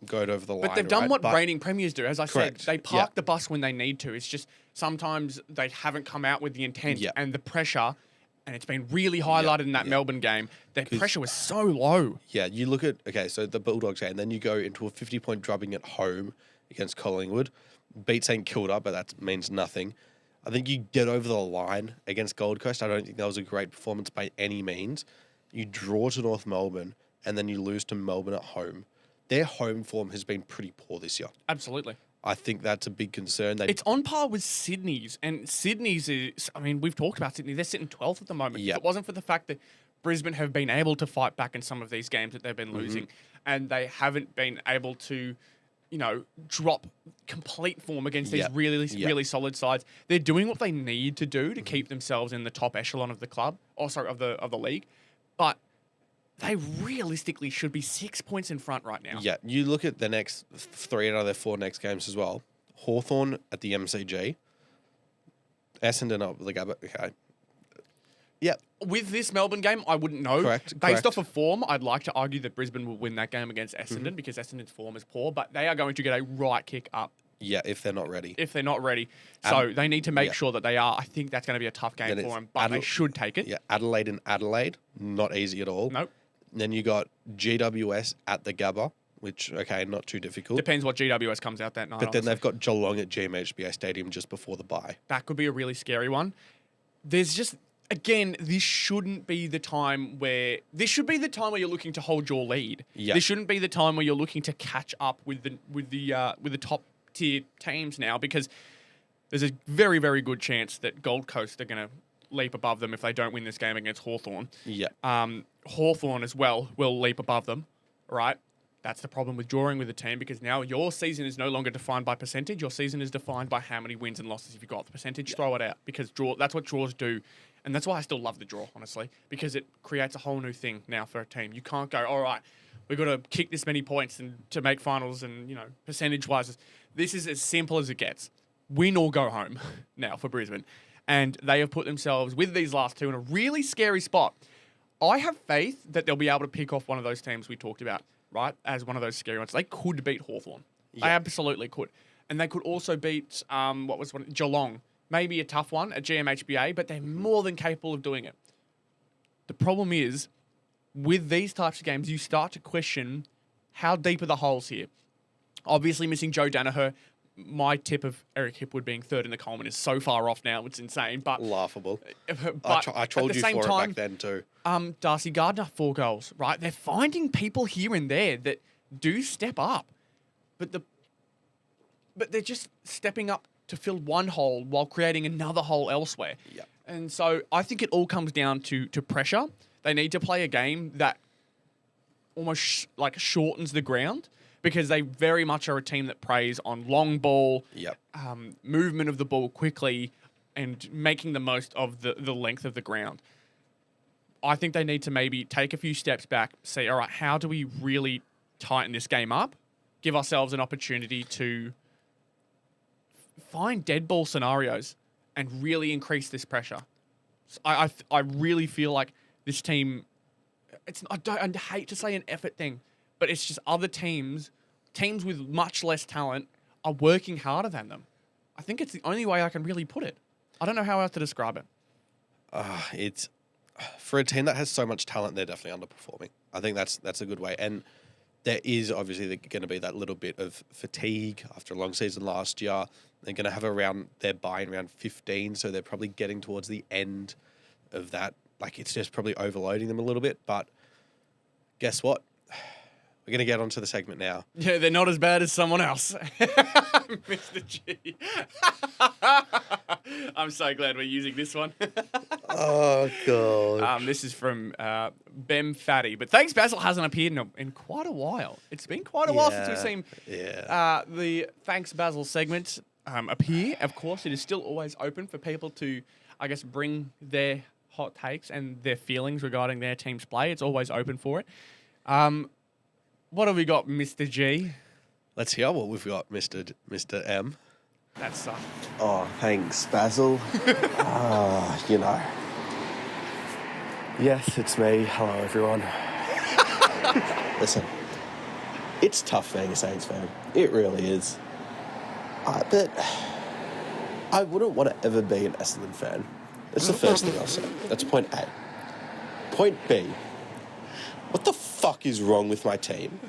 the line. But they've done what reigning premiers do. As I said, they park the bus when they need to. It's just sometimes they haven't come out with the intent and the pressure. And it's been really highlighted in that Melbourne game. Their pressure was so low. Yeah, you look at, so the Bulldogs game, and then you go into a 50-point drubbing at home against Collingwood. Beat St Kilda, but that means nothing. I think you get over the line against Gold Coast. I don't think that was a great performance by any means. you draw to North Melbourne, and then you lose to Melbourne at home. Their home form has been pretty poor this year. Absolutely. I think that's a big concern. It's on par with Sydney's, and Sydney's is, I mean, we've talked about Sydney. They're sitting 12th at the moment. Yep. If it wasn't for the fact that Brisbane have been able to fight back in some of these games that they've been losing, and they haven't been able to, drop complete form against these really solid sides. They're doing what they need to do to keep themselves in the top echelon of the club, of the league, but they realistically should be 6 points in front right now. Yeah, you look at the next 3 out of their 4 next games as well. Hawthorn at the MCG, Essendon up the Gabba. Okay. Yeah. With this Melbourne game, I wouldn't know. Based off of form, I'd like to argue that Brisbane will win that game against Essendon because Essendon's form is poor, but they are going to get a right kick up. Yeah, if they're not ready. So they need to make sure that they are. I think that's going to be a tough game for them, but they should take it. Yeah, Adelaide, not easy at all. Nope. Then you got GWS at the Gabba, which, not too difficult. Depends what GWS comes out that night. But then they've got Geelong at GMHBA Stadium just before the bye. That could be a really scary one. There's just... Again, this shouldn't be the time where... This should be the time where you're looking to hold your lead. Yeah. This shouldn't be the time where you're looking to catch up with the top tier teams now, because there's a very, very good chance that Gold Coast are going to leap above them if they don't win this game against Hawthorn. Yeah. Hawthorn as well will leap above them, right? That's the problem with drawing with a team, because now your season is no longer defined by percentage. Your season is defined by how many wins and losses you've got. The percentage, throw it out, because that's what draws do. And that's why I still love the draw, honestly, because it creates a whole new thing now for a team. You can't go, all right, we've got to kick this many points and to make finals and, percentage-wise. This is as simple as it gets. Win or go home now for Brisbane. And they have put themselves, with these last two, in a really scary spot. I have faith that they'll be able to pick off one of those teams we talked about, right, as one of those scary ones. They could beat Hawthorn. They absolutely could. And they could also beat, Geelong. Maybe a tough one at GMHBA, but they're more than capable of doing it. The problem is, with these types of games, you start to question how deep are the holes here. Obviously, missing Joe Danaher, my tip of Eric Hipwood being third in the Coleman is so far off now, it's insane. But laughable. But I trolled you for it back then too. Darcy Gardner, 4 goals, right? They're finding people here and there that do step up, but they're just stepping up to fill one hole while creating another hole elsewhere. Yeah. And so I think it all comes down to pressure. They need to play a game that almost shortens the ground, because they very much are a team that preys on long ball, movement of the ball quickly, and making the most of the length of the ground. I think they need to maybe take a few steps back, say, all right, how do we really tighten this game up? Give ourselves an opportunity to find dead ball scenarios and really increase this pressure. I really feel like this team, I hate to say an effort thing, but it's just other teams with much less talent are working harder than them. I think it's the only way I can really put it. I don't know how else to describe it. It's for a team that has so much talent, they're definitely underperforming. I think that's a good way. And there is obviously going to be that little bit of fatigue after a long season last year. They're going to have their bye in round 15, so they're probably getting towards the end of that. Like, it's just probably overloading them a little bit. But guess what? We're going to get onto the segment now. Yeah, they're not as bad as someone else. Mr. G. I'm so glad we're using this one. Oh, God. This is from Behm Fatty. But Thanks Basil hasn't appeared in quite a while. It's been quite a while since we've seen the Thanks Basil segment appear. Of course, it is still always open for people to, I guess, bring their hot takes and their feelings regarding their team's play. It's always open for it. What have we got, Mr. G? Let's hear what we've got, Mr. M. That sucked. Oh, thanks, Basil. Yes, it's me. Hello, everyone. Listen, it's tough being a Saints fan. It really is. But I wouldn't want to ever be an Essendon fan. That's the first thing I'll say. That's point A. Point B. What the fuck is wrong with my team?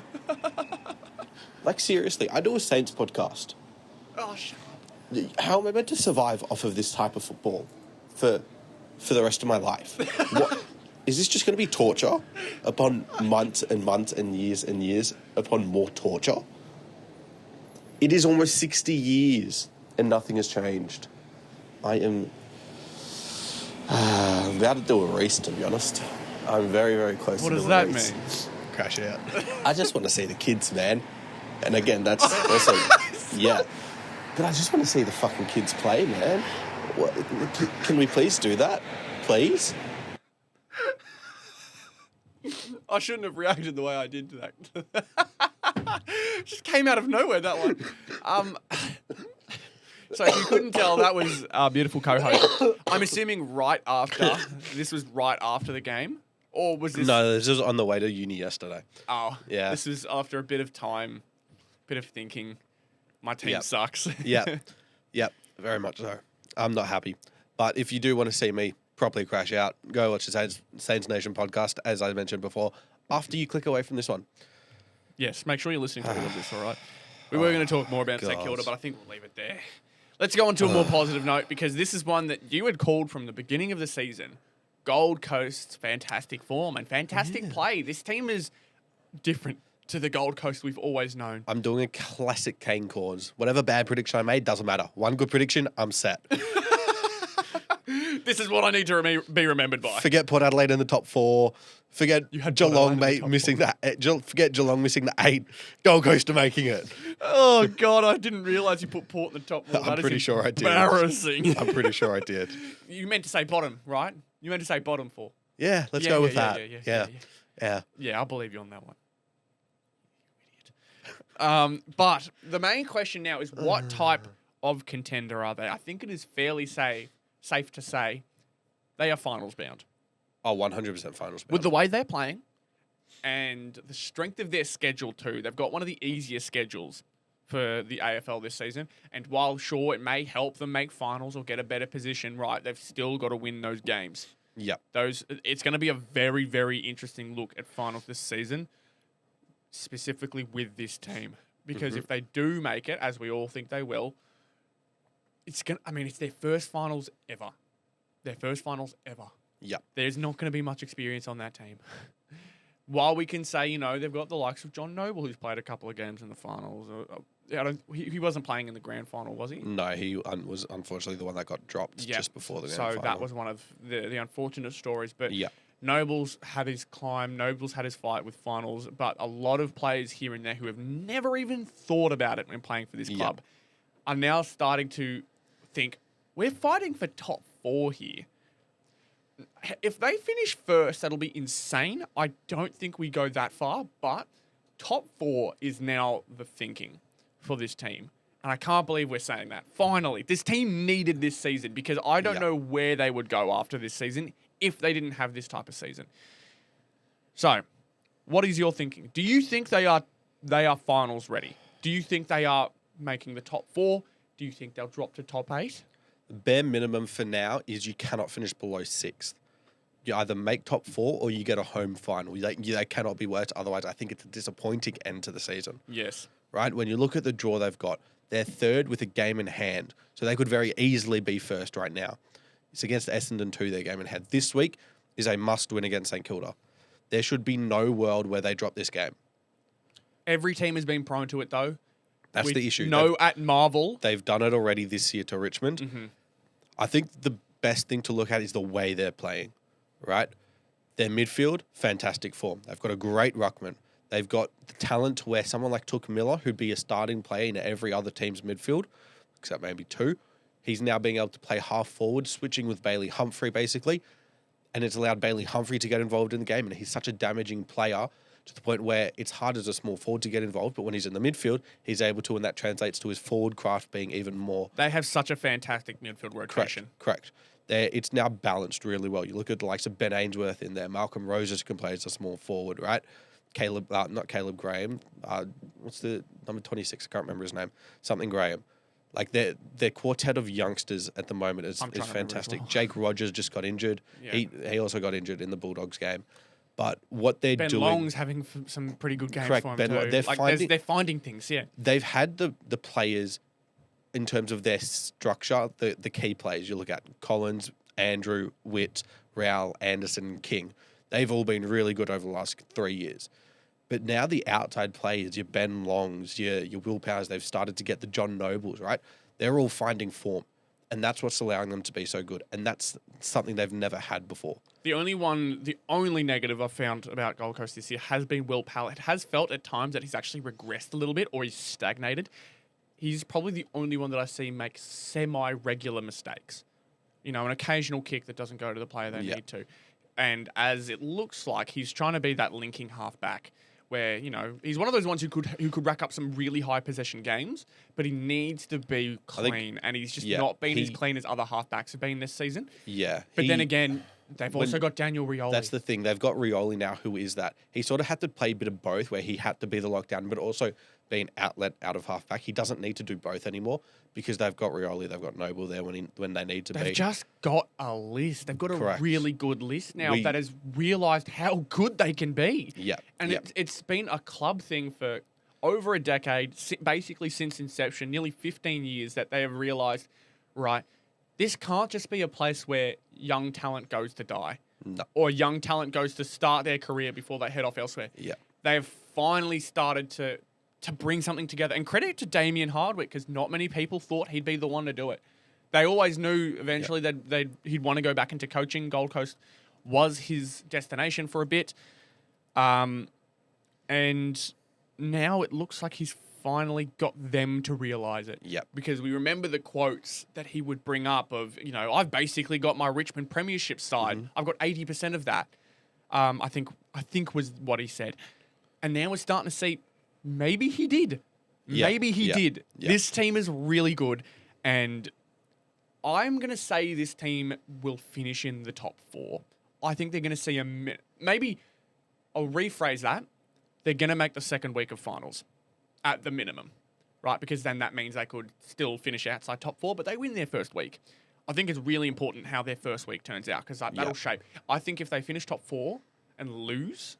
Like, seriously, I do a Saints podcast. Oh, shut up. How am I meant to survive off of this type of football for the rest of my life? What Is this just going to be torture upon months and months and years upon more torture? It is almost 60 years and nothing has changed. I am about to do a race, to be honest. I'm very, very close to doing a race. What does that mean? Crash out. I just want to see the kids, man. And again, that's also, yeah. But I just want to see the fucking kids play, man. What, can we please do that? Please? I shouldn't have reacted the way I did to that. Just came out of nowhere, that one. So if you couldn't tell, that was our beautiful co-host. I'm assuming this was right after the game? Or was this... No, this was on the way to uni yesterday. Oh, yeah. This was after a bit of time, bit of thinking. My team sucks. Yep, very much so. I'm not happy. But if you do want to see me properly crash out, go watch the Saints Nation podcast, as I mentioned before, after you click away from this one. Yes, make sure you're listening to all of this, all right? We were going to talk more about St Kilda, but I think we'll leave it there. Let's go on to a more positive note, because this is one that you had called from the beginning of the season. Gold Coast's fantastic form and fantastic play. This team is different to the Gold Coast we've always known. I'm doing a classic Kane cause. Whatever bad prediction I made, doesn't matter. One good prediction, I'm set. This is what I need to be remembered by. Forget Port Adelaide in the top 4. Forget Geelong missing that. Forget Geelong missing the 8. Gold Coast are making it. Oh, God, I didn't realise you put Port in the top 4. I'm pretty sure I did. Embarrassing. I'm pretty sure I did. You meant to say bottom, right? You meant to say bottom 4. Yeah, let's go with that. Yeah. Yeah, I'll believe you on that one. But the main question now is, what type of contender are they? I think it is fairly safe to say they are finals bound. Oh, 100% finals bound. With the way they're playing and the strength of their schedule too. They've got one of the easiest schedules for the AFL this season. And while, sure, it may help them make finals or get a better position, right, they've still got to win those games. Yep. It's going to be a very, very interesting look at finals this season, specifically with this team. Because if they do make it, as we all think they will, it's their first finals ever. Yep. There's not going to be much experience on that team. While we can say, they've got the likes of John Noble, who's played a couple of games in the finals. He wasn't playing in the grand final, was he? No, he was unfortunately the one that got dropped just before the grand final. So that was one of the unfortunate stories. But yeah. Noble's had his climb. Noble's had his fight with finals. But a lot of players here and there who have never even thought about it when playing for this club are now starting to think, we're fighting for top 4 here. If they finish first, that'll be insane. I don't think we go that far, but top 4 is now the thinking for this team. And I can't believe we're saying that. Finally, this team needed this season, because I don't know where they would go after this season if they didn't have this type of season. So, what is your thinking? Do you think they are finals ready? Do you think they are making the top 4? Do you think they'll drop to top 8? The bare minimum for now is you cannot finish below 6th. You either make top 4 or you get a home final. They cannot be worse. Otherwise, I think it's a disappointing end to the season. Yes. Right? When you look at the draw they've got, they're 3rd with a game in hand. So they could very easily be 1st right now. It's against Essendon 2, their game in hand. This week is a must-win against St Kilda. There should be no world where they drop this game. Every team has been prone to it, though. That's the issue. At Marvel. They've done it already this year to Richmond. Mm-hmm. I think the best thing to look at is the way they're playing, right? Their midfield, fantastic form. They've got a great ruckman. They've got the talent to where someone like Took Miller, who'd be a starting player in every other team's midfield, except maybe 2, he's now being able to play half forward, switching with Bailey Humphrey, basically. And it's allowed Bailey Humphrey to get involved in the game. And he's such a damaging player to the point where it's hard as a small forward to get involved. But when he's in the midfield, he's able to, and that translates to his forward craft being even more. They have such a fantastic midfield rotation. Correct. It's now balanced really well. You look at the likes of Ben Ainsworth in there. Malcolm Roses can play as a small forward, right? Not Caleb Graham. What's the number 26? I can't remember his name. Something Graham. Like their quartet of youngsters at the moment is fantastic. Well. Jake Rogers just got injured. Yeah. He also got injured in the Bulldogs game. But what they're doing... Ben Long's having some pretty good games for him too. They're finding things, yeah. They've had the players, in terms of their structure, the key players. You look at Collins, Andrew, Witt, Rowell, Anderson, King. They've all been really good over the last 3 years. But now the outside players, your Ben Longs, your Will Powers, they've started to get the John Nobles, right? They're all finding form. And that's what's allowing them to be so good. And that's something they've never had before. The only negative I've found about Gold Coast this year has been Will Powell. It has felt at times that he's actually regressed a little bit or he's stagnated. He's probably the only one that I see make semi-regular mistakes. An occasional kick that doesn't go to the player they need to. And as it looks like, he's trying to be that linking halfback where, he's one of those ones who could rack up some really high possession games, but he needs to be clean. And he's just not been as clean as other halfbacks have been this season. Yeah. But then again, they've also got Daniel Rioli. That's the thing. They've got Rioli now, who is that. He sort of had to play a bit of both, where he had to be the lockdown, but also be an outlet out of halfback. He doesn't need to do both anymore because they've got Rioli, they've got Noble there when they need to be. They've just got a list. They've got Correct. a really good list now that has realised how good they can be. Yeah. And it's been a club thing for over a decade, basically since inception, nearly 15 years, that they have realised, right, this can't just be a place where young talent goes to die. No. Or young talent goes to start their career before they head off elsewhere. Yeah. They've finally started to bring something together. And credit to Damien Hardwick, because not many people thought he'd be the one to do it. They always knew eventually that he'd want to go back into coaching. Gold Coast was his destination for a bit. And now it looks like he's finally got them to realise it. Yep. Because we remember the quotes that he would bring up of, I've basically got my Richmond Premiership side. Mm-hmm. I've got 80% of that. I think was what he said. And now we're starting to see maybe he did. Maybe he did. This team is really good. And I'm going to say this team will finish in the top 4. I think they're going to see maybe I'll rephrase that. They're going to make the second week of finals at the minimum, right? Because then that means they could still finish outside top 4, but they win their first week. I think it's really important how their first week turns out because that'll shape. I think if they finish top 4 and lose,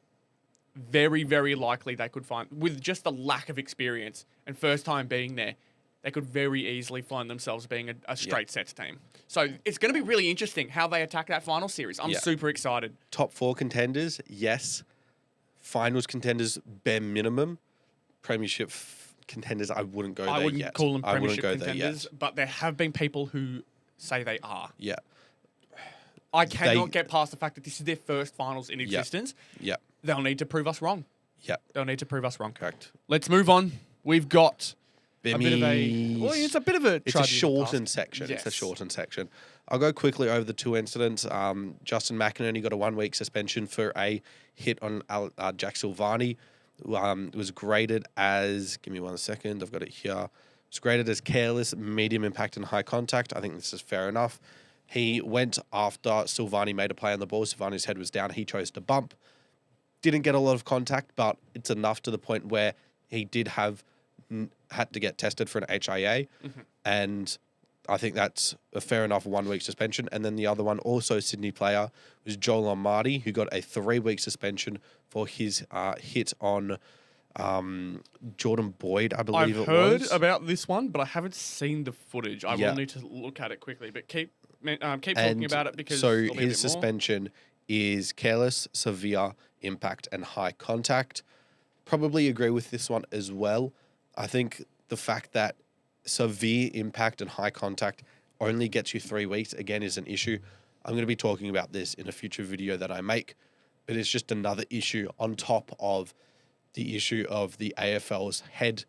very, very likely they could find, with just the lack of experience and first time being there, they could very easily find themselves being a straight sets team. So it's going to be really interesting how they attack that final series. I'm super excited. Top 4 contenders, yes. Finals contenders, bare minimum. Premiership contenders, I wouldn't go there yet. I wouldn't call them premiership go there contenders, yet. but there have been people who say they are. Yeah. I cannot get past the fact that this is their first finals in existence. Yeah. They'll need to prove us wrong. Yeah. They'll need to prove us wrong. Correct. Let's move on. We've got Behmmy. a bit of a... Well, it's a bit of a... It's a shortened section. Yes. It's a shortened section. I'll go quickly over the 2 incidents. Justin McInerney got a 1-week suspension for a hit on Jack Silvani. It was graded as... Give me 1 second. I've got it here. It's graded as careless, medium impact, and high contact. I think this is fair enough. He went after Silvani made a play on the ball. Silvani's head was down. He chose to bump. Didn't get a lot of contact, but it's enough to the point where he did had to get tested for an HIA. Mm-hmm. And I think that's a fair enough 1-week suspension. And then the other one, also Sydney player, was Joel Amardi, who got a 3-week suspension for his hit on Jordan Boyd, I believe it was. I've heard about this one, but I haven't seen the footage. I will need to look at it quickly. But keep talking about it because so his suspension is careless, severe impact, and high contact. Probably agree with this one as well. I think the fact that severe impact and high contact only gets you 3 weeks, again, is an issue. I'm going to be talking about this in a future video that I make, but it's just another issue on top of the issue of the AFL's head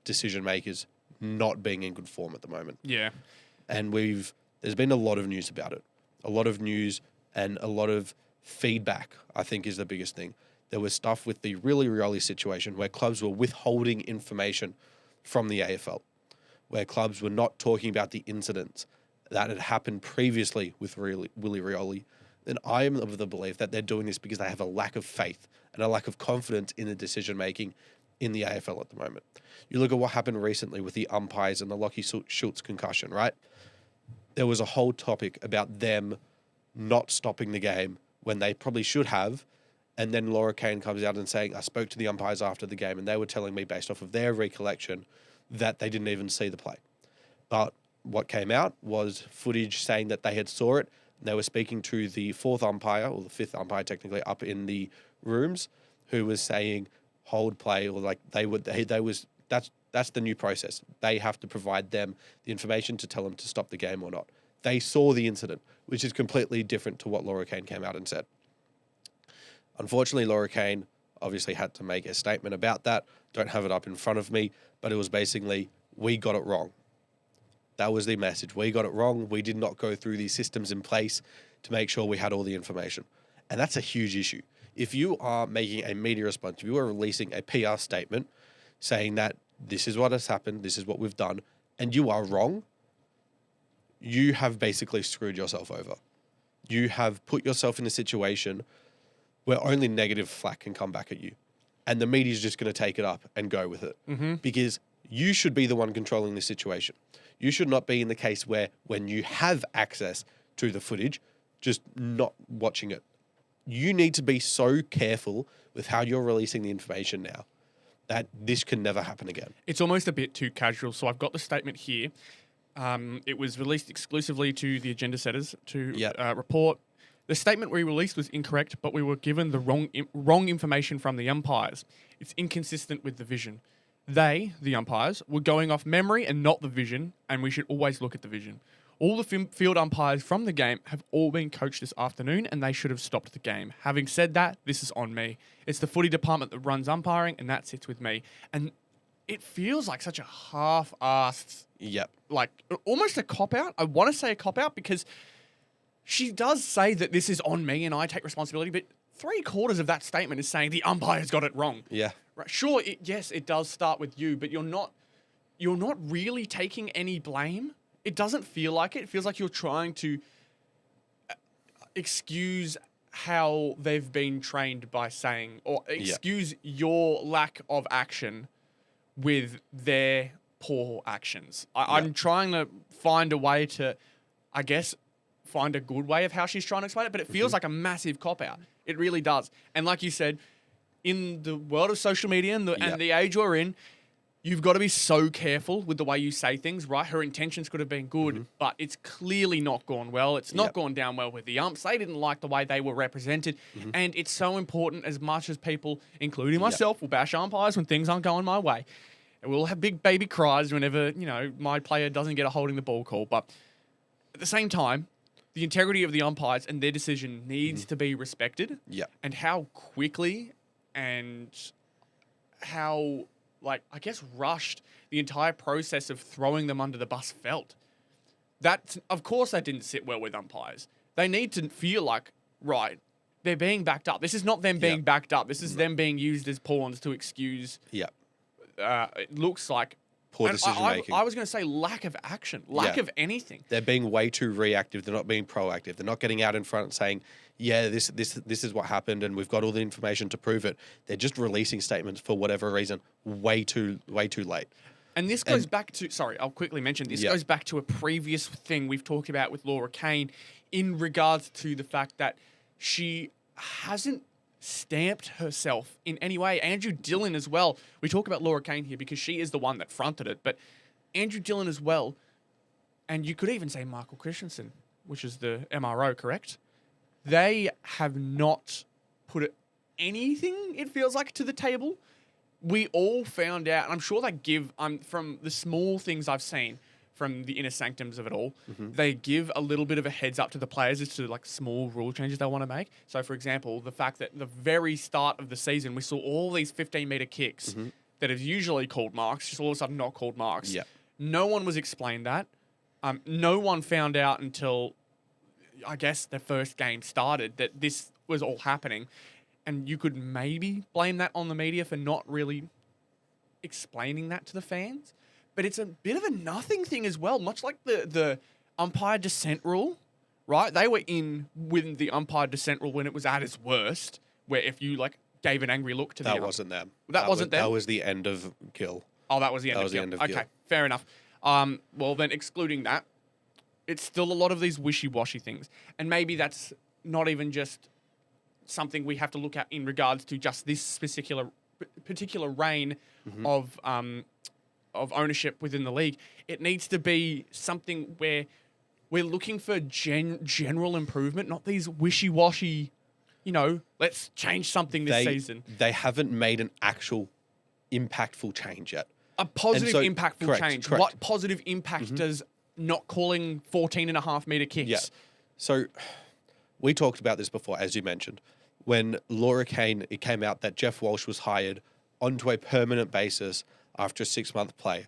decision makers not being in good form at the moment. Yeah. And there's been a lot of news about it. A lot of news and a lot of feedback, I think, is the biggest thing. There was stuff with the Rioli situation where clubs were withholding information from the AFL, where clubs were not talking about the incidents that had happened previously with Willie Rioli. Then I am of the belief that they're doing this because they have a lack of faith and a lack of confidence in the decision-making in the AFL at the moment. You look at what happened recently with the umpires and the Lockie Schultz concussion, right? There was a whole topic about them not stopping the game when they probably should have. And then Laura Kane comes out and saying, I spoke to the umpires after the game and they were telling me based off of their recollection that they didn't even see the play. But what came out was footage saying that they had saw it. They were speaking to the fourth umpire, or the fifth umpire technically, up in the rooms, who was saying hold play, or like that's the new process. They have to provide them the information to tell them to stop the game or not. They saw the incident, which is completely different to what Laura Kane came out and said. Unfortunately, Laura Kane obviously had to make a statement about that. Don't have it up in front of me, but it was basically, we got it wrong. That was the message. We got it wrong. We did not go through these systems in place to make sure we had all the information. And that's a huge issue. If you are making a media response, if you are releasing a PR statement saying that this is what has happened, this is what we've done, and you are wrong, you have basically screwed yourself over. You have put yourself in a situation where only negative flack can come back at you. And the media is just going to take it up and go with it. Because you should be the one controlling the situation. You should not be in the case where when you have access to the footage, just not watching it. You need to be so careful with how you're releasing the information now that this can never happen again. It's almost a bit too casual. So I've got the statement here. It was released exclusively to the agenda setters to report. The statement we released was incorrect, but we were given the wrong information from the umpires. It's inconsistent with the vision. They, the umpires, were going off memory and not the vision, and we should always look at the vision. All the field umpires from the game have all been coached this afternoon, and they should have stopped the game. Having said that, this is on me. It's the footy department that runs umpiring, and that sits with me. And it feels like such a half-assed, like almost a cop-out. I want to say a cop-out because she does say that this is on me and I take responsibility, but 3/4 of that statement is saying the umpires got it wrong. Yeah. Right. Sure, yes, it does start with you, but you're not really taking any blame. It doesn't feel like it. It feels like you're trying to excuse how they've been trained by saying, or excuse your lack of action with their poor actions. I'm trying to find a way to, I guess, find a good way of how she's trying to explain it, but it feels like a massive cop-out. It really does. And like you said, in the world of social media and the age we're in, you've got to be so careful with the way you say things, right? Her intentions could have been good, but it's clearly not gone well. It's not gone down well with the umps. They didn't like the way they were represented. And it's so important, as much as people, including myself, will bash umpires when things aren't going my way. And we'll have big baby cries whenever, my player doesn't get a holding the ball call. But at the same time, the integrity of the umpires and their decision needs to be respected. Yeah. And how quickly and how, rushed the entire process of throwing them under the bus felt. Of course, that didn't sit well with umpires. They need to feel like, right, they're being backed up. This is not them being backed up. This is them being used as pawns to excuse. It looks like poor decision making. I was going to say lack of action, lack of anything. They're being way too reactive. They're not being proactive. They're not getting out in front and saying, this is what happened and we've got all the information to prove it. They're just releasing statements for whatever reason way too late. And this goes back to, I'll quickly mention, this goes back to a previous thing we've talked about with Laura Kane in regards to the fact that she hasn't stamped herself in any way. Andrew Dillon as well. We talk about Laura Kane here because she is the one that fronted it, but Andrew Dillon as well, and you could even say Michael Christensen, which is the MRO, correct? They have not put anything, it feels like, to the table. We all found out, and I'm sure they give, from the small things I've seen from the inner sanctums of it all, they give a little bit of a heads up to the players as to small rule changes they want to make. So, for example, the fact that the very start of the season, we saw all these 15-metre kicks that have usually called marks, just all of a sudden not called marks. Yeah. No one was explained that. No one found out until, I guess, the first game started that this was all happening. And you could maybe blame that on the media for not really explaining that to the fans. But it's a bit of a nothing thing as well, much like the umpire dissent rule, right? They were in with the umpire dissent rule when it was at its worst, where if you gave an angry look to that wasn't them. That wasn't them? That was the end of Gill. Oh, that was the end of Gill. Okay, fair enough. Well, then excluding that, it's still a lot of these wishy-washy things. And maybe that's not even just something we have to look at in regards to just this particular reign of ownership within the league. It needs to be something where We're looking for general improvement, not these wishy-washy, let's change something this season. They haven't made an actual impactful change yet. A positive, impactful change. Correct. What positive impact does not calling 14.5-metre kicks? Yeah. So we talked about this before, as you mentioned. When Laura Kane, it came out that Jeff Walsh was hired onto a permanent basis after a 6-month play.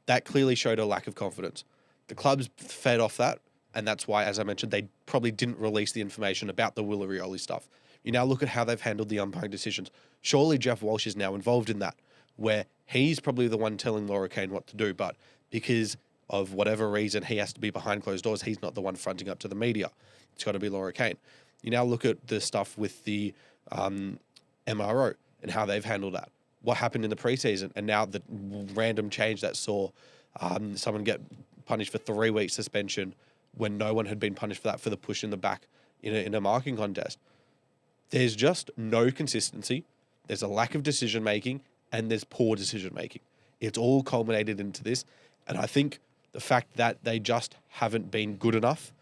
That clearly showed a lack of confidence. The clubs fed off that, and that's why, as I mentioned, they probably didn't release the information about the Willory stuff. You now look at how they've handled the umpiring decisions. Surely Jeff Walsh is now involved in that, where he's probably the one telling Laura Kane what to do, but because of whatever reason he has to be behind closed doors, he's not the one fronting up to the media. It's got to be Laura Kane. You now look at the stuff with the MRO and how they've handled that. What happened in the preseason, and now the random change that saw someone get punished for 3 weeks suspension when no one had been punished for that, for the push in the back in a marking contest. There's just no consistency. There's a lack of decision making, and there's poor decision making. It's all culminated into this, and I think the fact that they just haven't been good enough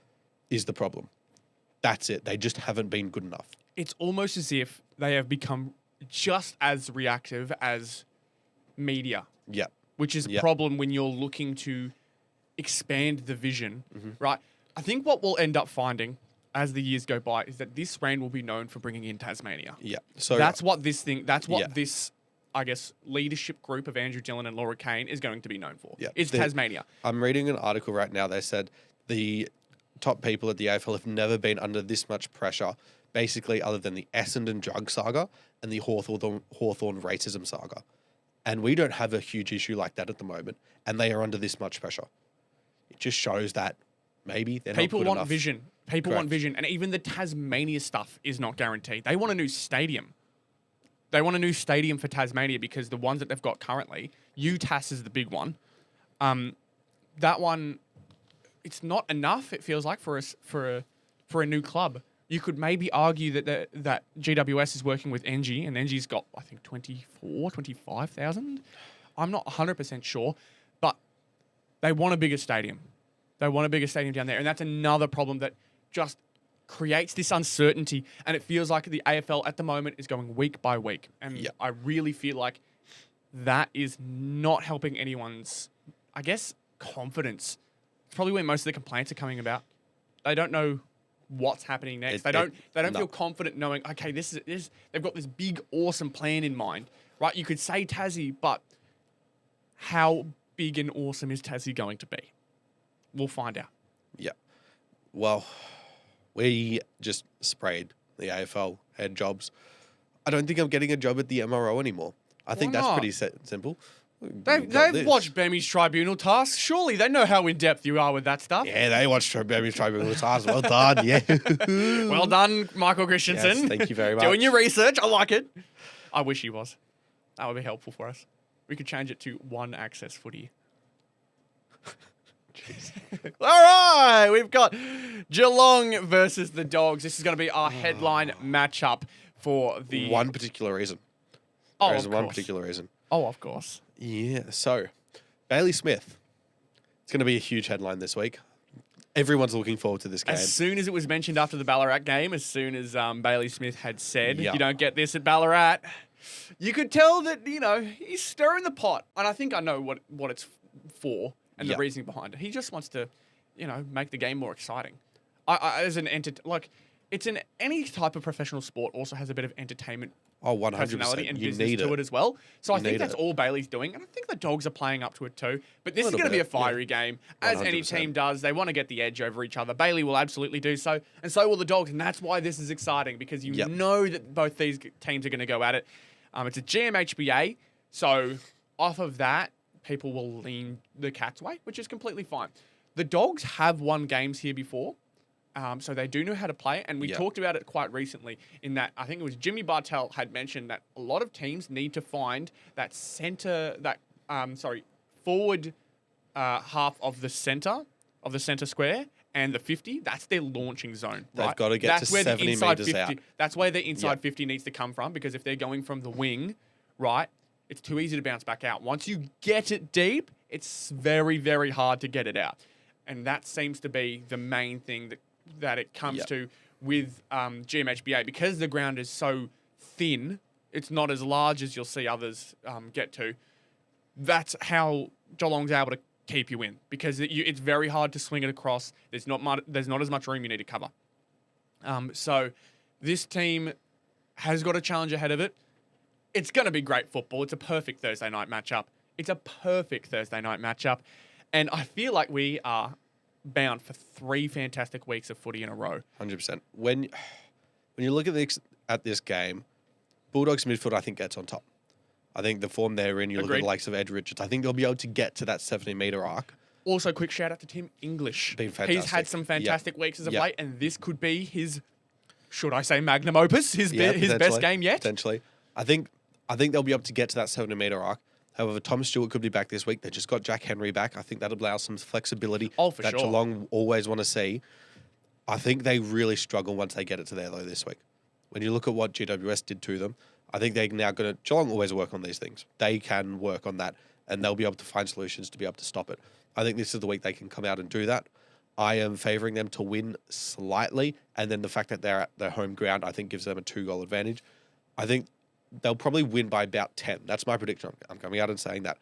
is the problem. That's it. They just haven't been good enough. It's almost as if they have become just as reactive as media. Yeah. Which is a problem when you're looking to expand the vision, right? I think what we'll end up finding as the years go by is that this reign will be known for bringing in Tasmania. Yeah. So that's what this, I guess, leadership group of Andrew Dillon and Laura Kane is going to be known for. Yeah. It's Tasmania. I'm reading an article right now. They said the top people at the AFL have never been under this much pressure, basically, other than the Essendon drug saga and the Hawthorn racism saga. And we don't have a huge issue like that at the moment, and they are under this much pressure. It just shows that maybe they're People not good want enough. vision. People want vision. And even the Tasmania stuff is not guaranteed. They want a new stadium. They want a new stadium for Tasmania because the ones that they've got currently, UTAS is the big one. That one, it's not enough, it feels like, for a new club. You could maybe argue that GWS is working with NG, and NG's got, I think, 25,000. I'm not 100% sure, but they want a bigger stadium. They want a bigger stadium down there, and that's another problem that just creates this uncertainty, and it feels like the AFL at the moment is going week by week, and I really feel like that is not helping anyone's, I guess, confidence. It's probably where most of the complaints are coming about. They don't know what's happening next. They don't feel confident knowing, okay, this is they've got this big, awesome plan in mind, right? You could say Tassie, but how big and awesome is Tassie going to be? We'll find out. Yeah. Well, we just sprayed the AFL head jobs. I don't think I'm getting a job at the MRO anymore. I think that's pretty simple. They've watched Behmy's Tribunal tasks. Surely they know how in-depth you are with that stuff. Yeah, they watched Behmy's Tribunal tasks. Well done, yeah. Well done, Michael Christensen. Yes, thank you very much. Doing your research. I like it. I wish he was. That would be helpful for us. We could change it to one access footy. Jeez. All right, we've got Geelong versus the Dogs. This is going to be our headline matchup for the... One particular reason. Oh, There's of one course. particular reason. Oh, of course. Yeah, so Bailey Smith. It's going to be a huge headline this week. Everyone's looking forward to this game. As soon as it was mentioned after the Ballarat game, as soon as Bailey Smith had said, Yeah. you don't get this at Ballarat, you could tell that, he's stirring the pot. And I think I know what it's for and the reasoning behind it. He just wants to, make the game more exciting. Any type of professional sport also has a bit of entertainment 100%. personality and You business need to it as well. So I think that's it. all Bailey's doing. And I think the Dogs are playing up to it too. But this is going to be a fiery game, as any 100%. team does. They want to get the edge over each other. Bailey will absolutely do so, and so will the Dogs. And that's why this is exciting, because you know that both these teams are going to go at it. It's a GMHBA, so off of that, people will lean the Cats' way, which is completely fine. The Dogs have won games here before. So they do know how to play, and we talked about it quite recently in that I think it was Jimmy Bartell had mentioned that a lot of teams need to find that forward half of the center square and the 50. That's their launching zone. They've right? got to get That's to where 70 the inside metres 50, out. That's where the inside 50 needs to come from, because if they're going from the wing, right, it's too easy to bounce back out. Once you get it deep, it's very, very hard to get it out. And that seems to be the main thing that it comes to with GMHBA. Because the ground is so thin, it's not as large as you'll see others get to. That's how Geelong's able to keep you in, because it's very hard to swing it across. There's not as much room you need to cover. So this team has got a challenge ahead of it. It's going to be great football. It's a perfect Thursday night matchup. And I feel like we are bound for 3 fantastic weeks of footy in a row. 100%. When you look at this game, Bulldogs midfield, I think, gets on top. I think the form they're in, you look at the likes of Ed Richards, I think they'll be able to get to that 70-metre arc. Also, quick shout out to Tim English. Been fantastic. He's had some fantastic weeks as of late, and this could be his, should I say, magnum opus, his best game yet. Potentially. I think they'll be able to get to that 70-metre arc. However, Tom Stewart could be back this week. They just got Jack Henry back. I think that'll allow some flexibility that Geelong always want to see. I think they really struggle once they get it to there, though, this week. When you look at what GWS did to them, I think they're now going to... Geelong always work on these things. They can work on that, and they'll be able to find solutions to be able to stop it. I think this is the week they can come out and do that. I am favouring them to win slightly, and then the fact that they're at their home ground, I think, gives them a 2-goal advantage. I think they'll probably win by about 10. That's my prediction. I'm coming out and saying that.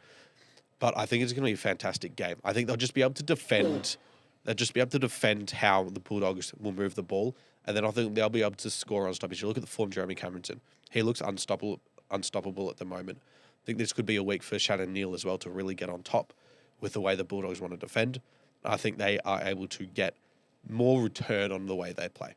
But I think it's going to be a fantastic game. I think they'll just be able to defend. They'll just be able to defend how the Bulldogs will move the ball. And then I think they'll be able to score on stoppage. You look at the form of Jeremy Cameron's in. He looks unstoppable at the moment. I think this could be a week for Shannon Neal as well to really get on top with the way the Bulldogs want to defend. I think they are able to get more return on the way they play.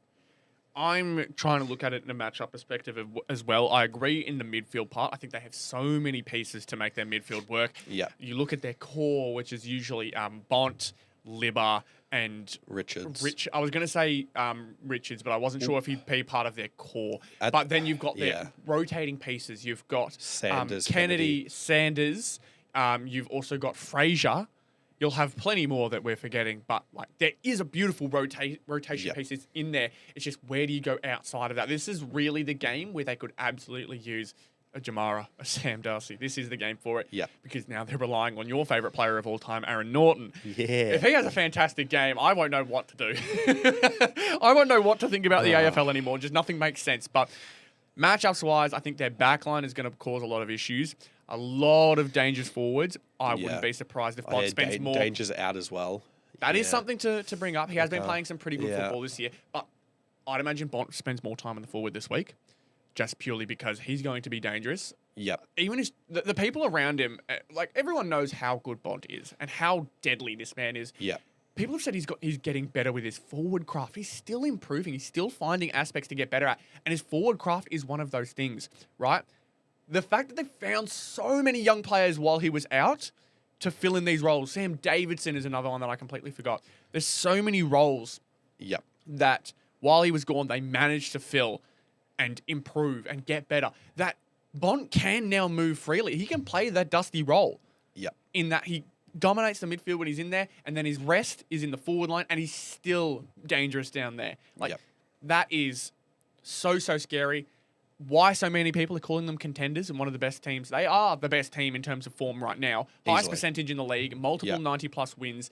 I'm trying to look at it in a matchup perspective as well. I agree in the midfield part. I think they have so many pieces to make their midfield work. Yeah. You look at their core, which is usually Bont, Libba, and Richards. I was going to say Richards, but I wasn't sure if he'd be part of their core. But then you've got their rotating pieces. You've got Sanders, Kennedy, Sanders. You've also got Fraser. You'll have plenty more that we're forgetting, but like there is a beautiful rotation pieces in there. It's just, where do you go outside of that? This is really the game where they could absolutely use a Jamara, a Sam Darcy. This is the game for it. Yeah. Because now they're relying on your favourite player of all time, Aaron Norton. Yeah. If he has a fantastic game, I won't know what to do. I won't know what to think about the AFL anymore. Just nothing makes sense. But matchups-wise, I think their backline is going to cause a lot of issues. A lot of dangers forwards. I wouldn't be surprised if Bont spends more. Dangers out as well. That is something to bring up. He has been playing some pretty good football this year. But I'd imagine Bont spends more time on the forward this week, just purely because he's going to be dangerous. Yep. Even the people around him, like everyone knows how good Bont is and how deadly this man is. Yep. People have said he's getting better with his forward craft. He's still improving. He's still finding aspects to get better at. And his forward craft is one of those things, right? The fact that they found so many young players while he was out to fill in these roles. Sam Davidson is another one that I completely forgot. There's so many roles that while he was gone, they managed to fill and improve and get better. That Bont can now move freely. He can play that dusty role. Yep. In that he dominates the midfield when he's in there, and then his rest is in the forward line, and he's still dangerous down there. That is so scary. Why so many people are calling them contenders and one of the best teams? They are the best team in terms of form right now. Highest percentage in the league, multiple 90-plus wins,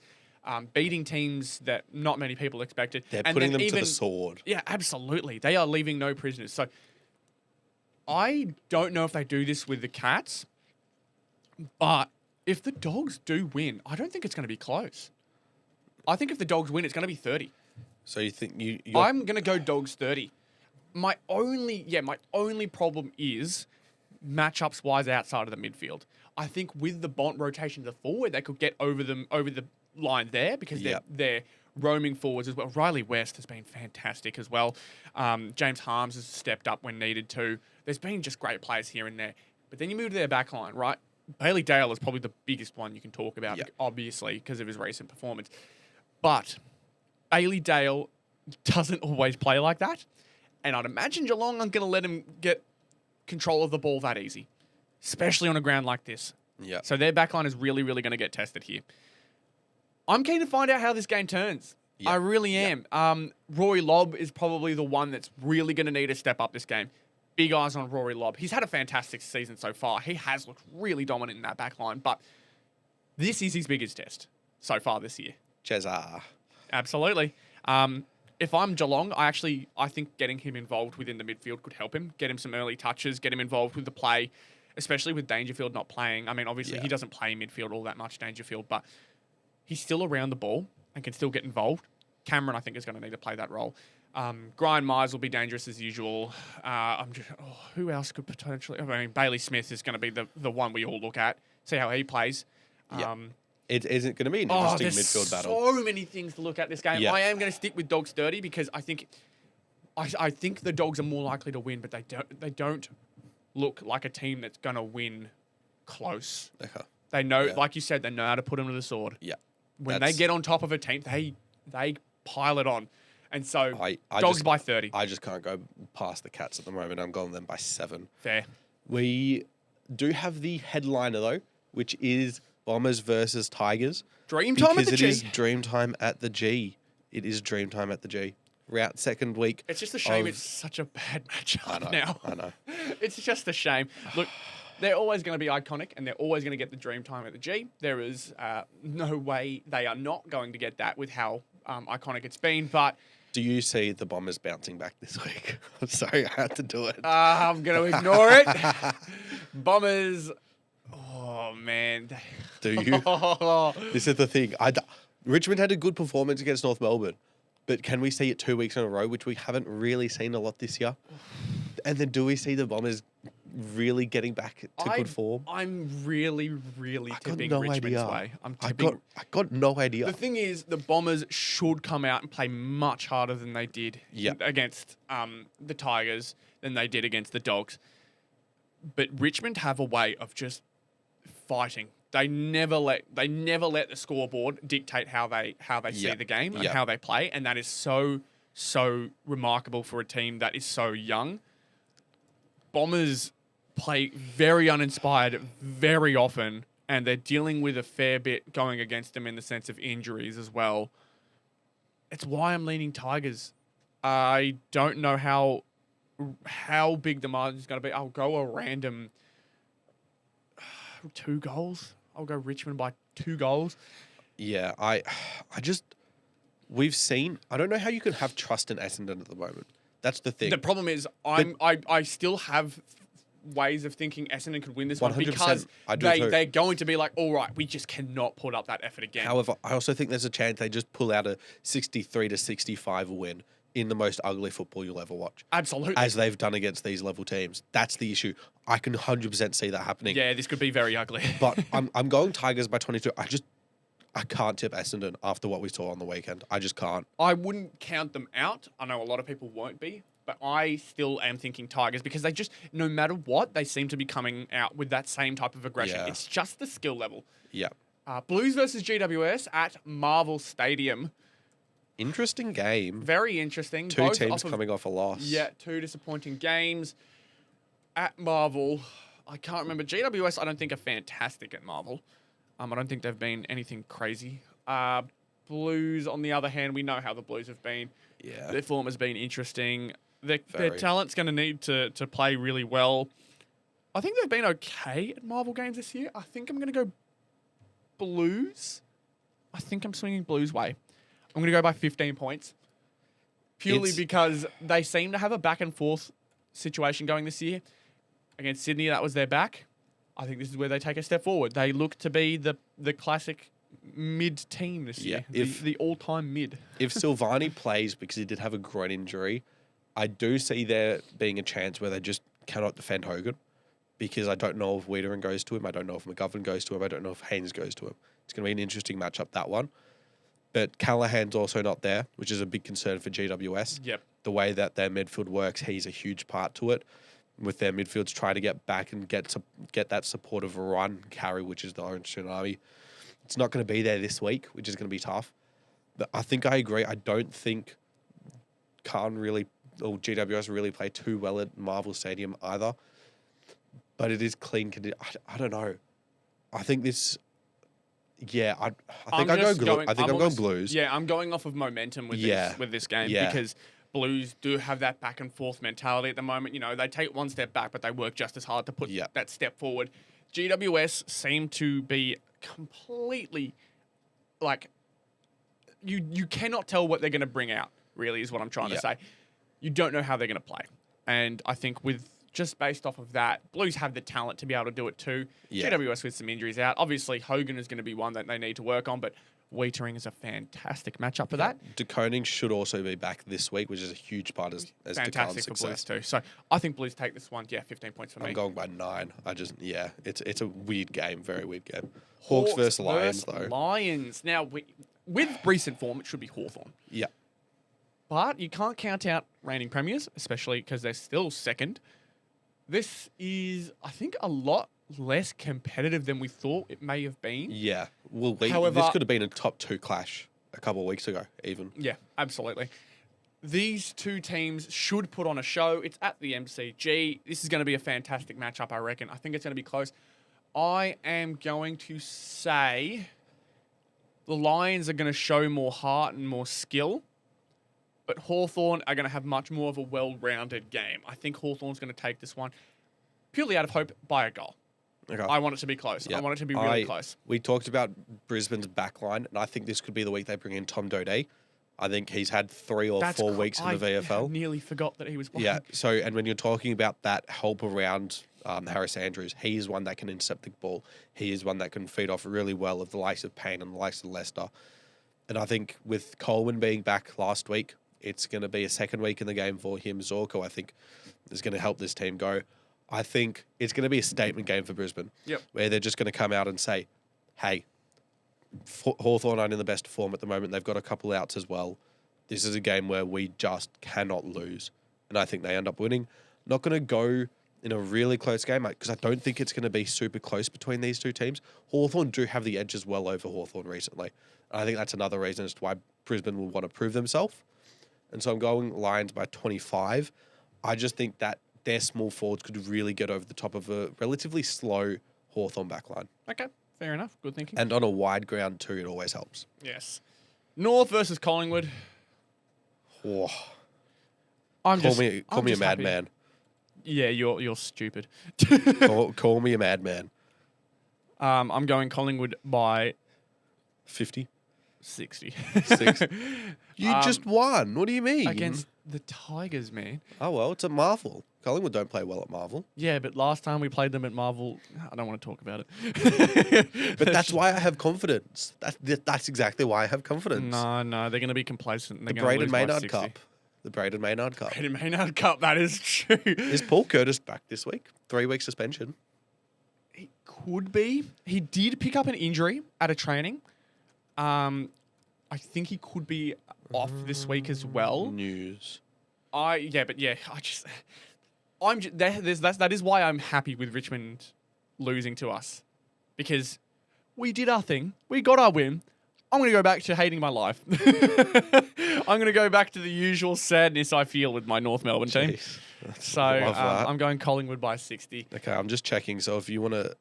beating teams that not many people expected. They're putting them to the sword. Yeah, absolutely. They are leaving no prisoners. So I don't know if they do this with the Cats, but if the Dogs do win, I don't think it's going to be close. I think if the Dogs win, it's going to be 30. So you think I'm going to go Dogs 30. My only problem is matchups wise outside of the midfield. I think with the Bont rotation to the forward, they could get over the line there because they're roaming forwards as well. Riley West has been fantastic as well. James Harms has stepped up when needed to. There's been just great players here and there. But then you move to their back line, right? Bailey Dale is probably the biggest one you can talk about, obviously, because of his recent performance. But Bailey Dale doesn't always play like that. And I'd imagine Geelong aren't going to let him get control of the ball that easy, especially on a ground like this. Yeah. So their backline is really, really going to get tested here. I'm keen to find out how this game turns. Yep. I really am. Yep. Rory Lobb is probably the one that's really going to need to step up this game. Big eyes on Rory Lobb. He's had a fantastic season so far. He has looked really dominant in that backline, but this is his biggest test so far this year. Jezza. Absolutely. If I'm Geelong, I think getting him involved within the midfield could help him. Get him some early touches, get him involved with the play, especially with Dangerfield not playing. I mean, obviously, he doesn't play midfield all that much, Dangerfield, but he's still around the ball and can still get involved. Cameron, I think, is going to need to play that role. Brian Myers will be dangerous as usual. Who else could potentially... I mean, Bailey Smith is going to be the one we all look at, see how he plays. It isn't going to be an interesting midfield battle. So many things to look at this game. Yeah. I am going to stick with Dogs 30 because I think the Dogs are more likely to win, but they don't look like a team that's going to win close. Okay. They know, like you said, they know how to put them to the sword. Yeah. When they get on top of a team, they pile it on. And so, Dogs by 30. I just can't go past the Cats at the moment. I'm going them by 7. Fair. We do have the headliner, though, which is Bombers versus Tigers. Dream time at the G. Because it is dream time at the G. It is dream time at the G. We're out second week. It's just a shame it's such a bad matchup now. I know. It's just a shame. Look, they're always going to be iconic and they're always going to get the dream time at the G. There is no way they are not going to get that with how iconic it's been. But do you see the Bombers bouncing back this week? I'm sorry, I had to do it. I'm going to ignore it. Bombers... Oh, man. Do you? This is the thing. Richmond had a good performance against North Melbourne, but can we see it 2 weeks in a row, which we haven't really seen a lot this year? And then do we see the Bombers really getting back to good form? I'm really tipping Richmond's way. I got no idea. The thing is, the Bombers should come out and play much harder than they did against the Tigers than they did against the Dogs. But Richmond have a way of just fighting. They never let the scoreboard dictate how they see the game and how they play, and that is so remarkable for a team that is so young. Bombers play very uninspired very often, and they're dealing with a fair bit going against them in the sense of injuries as well. It's why I'm leaning Tigers. I don't know how big the margin is going to be. I'll go a random 2 goals. I'll go Richmond by 2 goals. Yeah, we've seen. I don't know how you can have trust in Essendon at the moment. That's the thing. The problem is, I still have ways of thinking Essendon could win this one because they're going to be like, all right, we just cannot put up that effort again. However, I also think there's a chance they just pull out a 63-65 win in the most ugly football you'll ever watch. Absolutely. As they've done against these level teams. That's the issue. I can 100% see that happening. Yeah, this could be very ugly. But I'm going Tigers by 22. I can't tip Essendon after what we saw on the weekend. I just can't. I wouldn't count them out. I know a lot of people won't be. But I still am thinking Tigers because they just, no matter what, they seem to be coming out with that same type of aggression. Yeah. It's just the skill level. Yeah. Blues versus GWS at Marvel Stadium. Interesting game. Very interesting. Two teams coming off a loss. Yeah, 2 disappointing games. At Marvel, I can't remember. GWS, I don't think are fantastic at Marvel. I don't think they've been anything crazy. Blues, on the other hand, we know how the Blues have been. Yeah. Their form has been interesting. Their talent's going to need to play really well. I think they've been okay at Marvel games this year. I think I'm going to go Blues. I think I'm swinging Blues way. I'm going to go by 15 points. Purely because they seem to have a back and forth situation going this year. Against Sydney, that was their back. I think this is where they take a step forward. They look to be the classic mid team this year. The all-time mid. If Silvani plays because he did have a groin injury, I do see there being a chance where they just cannot defend Hogan because I don't know if Wiedering goes to him. I don't know if McGovern goes to him. I don't know if Haynes goes to him. It's going to be an interesting matchup, that one. But Callahan's also not there, which is a big concern for GWS. Yep. The way that their midfield works, he's a huge part to it. With their midfields trying to get back and get that supportive run carry, which is the Orange Tsunami. It's not going to be there this week, which is going to be tough. But I think I agree. I don't think GWS really play too well at Marvel Stadium either. But it is clean condition. I don't know. I think this... Yeah, I think I'm going Blues. Yeah, I'm going off of momentum with this game because Blues do have that back and forth mentality at the moment. You know, they take one step back, but they work just as hard to put that step forward. GWS seem to be completely you cannot tell what they're going to bring out, really, is what I'm trying to say. You don't know how they're going to play. And I think with just based off of that, Blues have the talent to be able to do it too. Yeah. GWS with some injuries out. Obviously, Hogan is going to be one that they need to work on, but Wiedering is a fantastic matchup for that. De Koning should also be back this week, which is a huge part as Fantastic DeCarn's for Blues success. too. So I think Blues take this one. Yeah, 15 points for me. I'm going by 9. It's a weird game, very weird game. Hawks versus Lions, though. Lions. Now, with recent form, it should be Hawthorn. Yeah. But you can't count out reigning premiers, especially because they're still second. This is, I think, a lot less competitive than we thought it may have been. Yeah. Well, However, this could have been a top 2 clash a couple of weeks ago, even. Yeah, absolutely. These two teams should put on a show. It's at the MCG. This is going to be a fantastic matchup, I reckon. I think it's going to be close. I am going to say the Lions are going to show more heart and more skill, but Hawthorn are going to have much more of a well-rounded game. I think Hawthorn's going to take this one purely out of hope by a goal. Okay. I want it to be close. Yeah. I want it to be really close. We talked about Brisbane's backline, and I think this could be the week they bring in Tom Dodé. I think he's had 3 or 4 weeks in the VFL. I nearly forgot that he was playing. Yeah. So, and when you're talking about that help around Harris Andrews, he is one that can intercept the ball. He is one that can feed off really well of the likes of Payne and the likes of Leicester. And I think with Coleman being back last week, it's going to be a second week in the game for him. Zorko, I think, is going to help this team go. I think it's going to be a statement game for Brisbane. Yep. Where they're just going to come out and say, hey, Hawthorn aren't in the best form at the moment. They've got a couple outs as well. This is a game where we just cannot lose. And I think they end up winning. Not going to go in a really close game, because I don't think it's going to be super close between these two teams. Hawthorn do have the edge as well over Hawthorn recently. And I think that's another reason as to why Brisbane will want to prove themselves. And so I'm going Lions by 25. I just think that their small forwards could really get over the top of a relatively slow Hawthorn backline. Okay, fair enough. Good thinking. And on a wide ground too, it always helps. Yes. North versus Collingwood. Oh. I'm Call just me a happy. madman. Yeah, you're stupid. call me a madman. I'm going Collingwood by 50? 60. 6. You just won. What do you mean? Against the Tigers, man. Oh, well, it's at Marvel. Collingwood don't play well at Marvel. Yeah, but last time we played them at Marvel, I don't want to talk about it. But that's why I have confidence. That's exactly why I have confidence. No, they're going to be complacent. And The they're gonna Braden lose by Maynard 60. Cup. The Braden Maynard Cup. Braden Maynard Cup, that is true. Is Paul Curtis back this week? 3-week suspension. He could be. He did pick up an injury at a training. I think he could be off this week as well. News. That is why I'm happy with Richmond losing to us, because we did our thing. We got our win. I'm going to go back to hating my life. I'm going to go back to the usual sadness I feel with my North Melbourne team. Jeez. So Love that. I'm going Collingwood by 60. Okay, I'm just checking. So if you want to,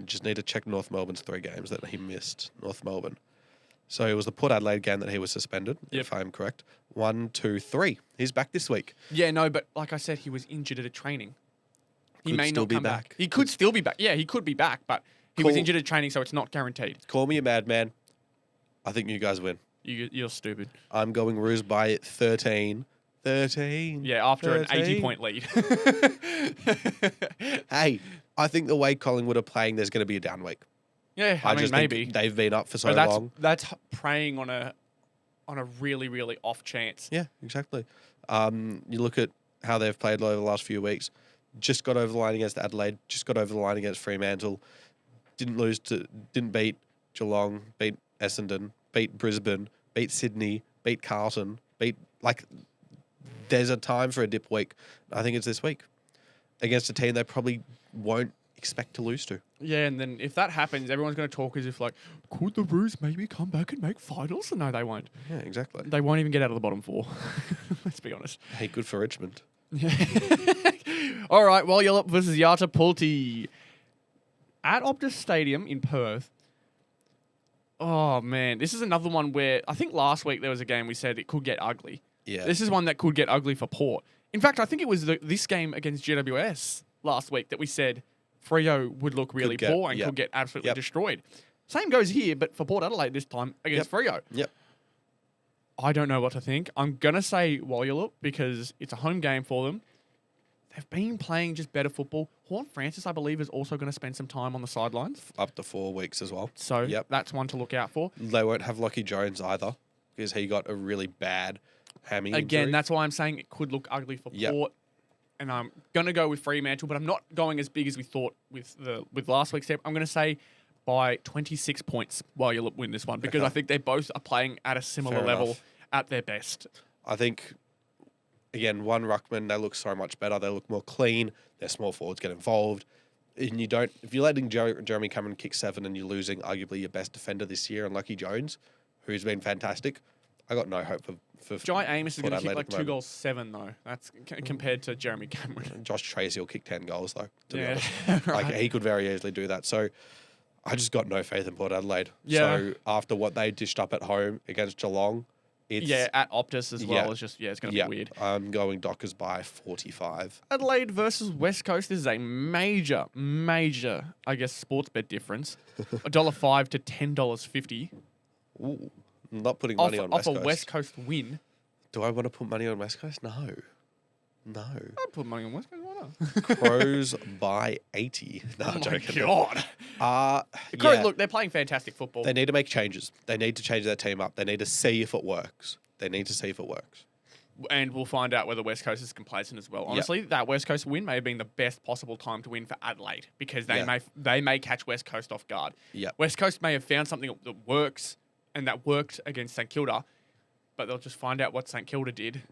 just need to check North Melbourne's 3 games that he missed. North Melbourne. So it was the Port Adelaide game that he was suspended, if I am correct. 1, 2, 3. He's back this week. Yeah, no, but like I said, he was injured at a training. He Could may still not be come back. back. He could still be back. Yeah, he could be back, but he was injured at training, so it's not guaranteed. Call me a madman. I think you guys win. You're stupid. I'm going Roos by 13. 13. Yeah, after 13. an 80-point lead. Hey, I think the way Collingwood are playing, there's going to be a down week. Yeah, I mean, just maybe. think they've been up for so But long. that's preying on a really, really off chance. Yeah, exactly. You look at how they've played over the last few weeks. Just got over the line against Adelaide. Just got over the line against Fremantle. Didn't beat Geelong. Beat Essendon. Beat Brisbane. Beat Sydney. Beat Carlton. There's a time for a dip week. I think it's this week against a team they probably won't expect to lose to. Yeah, and then if that happens, everyone's going to talk as if like, could the Roos maybe come back and make finals? No, they won't. Yeah, exactly. They won't even get out of the bottom 4. Let's be honest. Hey, good for Richmond. All right, well, Yallop versus Yata Pulti at Optus Stadium in Perth. Oh, man. This is another one where I think last week there was a game we said it could get ugly. Yeah. This is one that could get ugly for Port. In fact, I think it was this game against GWS last week that we said Freo would look really poor and could get absolutely destroyed. Same goes here, but for Port Adelaide this time against Freo. Yep. I don't know what to think. I'm going to say Wyalup because it's a home game for them. They've been playing just better football. Horn Francis, I believe, is also going to spend some time on the sidelines. Up to 4 weeks as well. So that's one to look out for. They won't have Lockie Jones either because he got a really bad hammy Again, injury. that's why I'm saying it could look ugly for Port. And I'm going to go with Fremantle, but I'm not going as big as we thought with last week's step. I'm going to say by 26 points Wyalup win this one because I think they both are playing at a similar level at their best. I think, again, one ruckman, they look so much better. They look more clean. Their small forwards get involved. And you don't, if you're letting Jeremy Cameron kick 7 and you're losing arguably your best defender this year, and Lucky Jones, who's been fantastic, I got no hope for Jai Amos is going to kick like 2 moment. goals 7 though. That's compared to Jeremy Cameron. Josh Tracy will kick 10 goals though. To be Yeah, honest. right. Like he could very easily do that. So I just got no faith in Port Adelaide. Yeah. So after what they dished up at home against Geelong, it's at Optus as well. It's just it's going to be weird. I'm going Dockers by 45. Adelaide versus West Coast. This is a major, I guess, sports bet difference. $1.05 to $10.50. Ooh, I'm not putting money on West off Coast. a West Coast win. Do I want to put money on West Coast? No. I'd put money on West Coast. Why not? Crows by 80. No, I'm Oh my joking. God. The Crows, Yeah. look, they're playing fantastic football. They need to make changes. They need to change their team up. They need to see if it works. And we'll find out whether West Coast is complacent as well. Honestly, that West Coast win may have been the best possible time to win for Adelaide because they may catch West Coast off guard. Yeah. West Coast may have found something that works and that worked against St Kilda, but they'll just find out what St Kilda did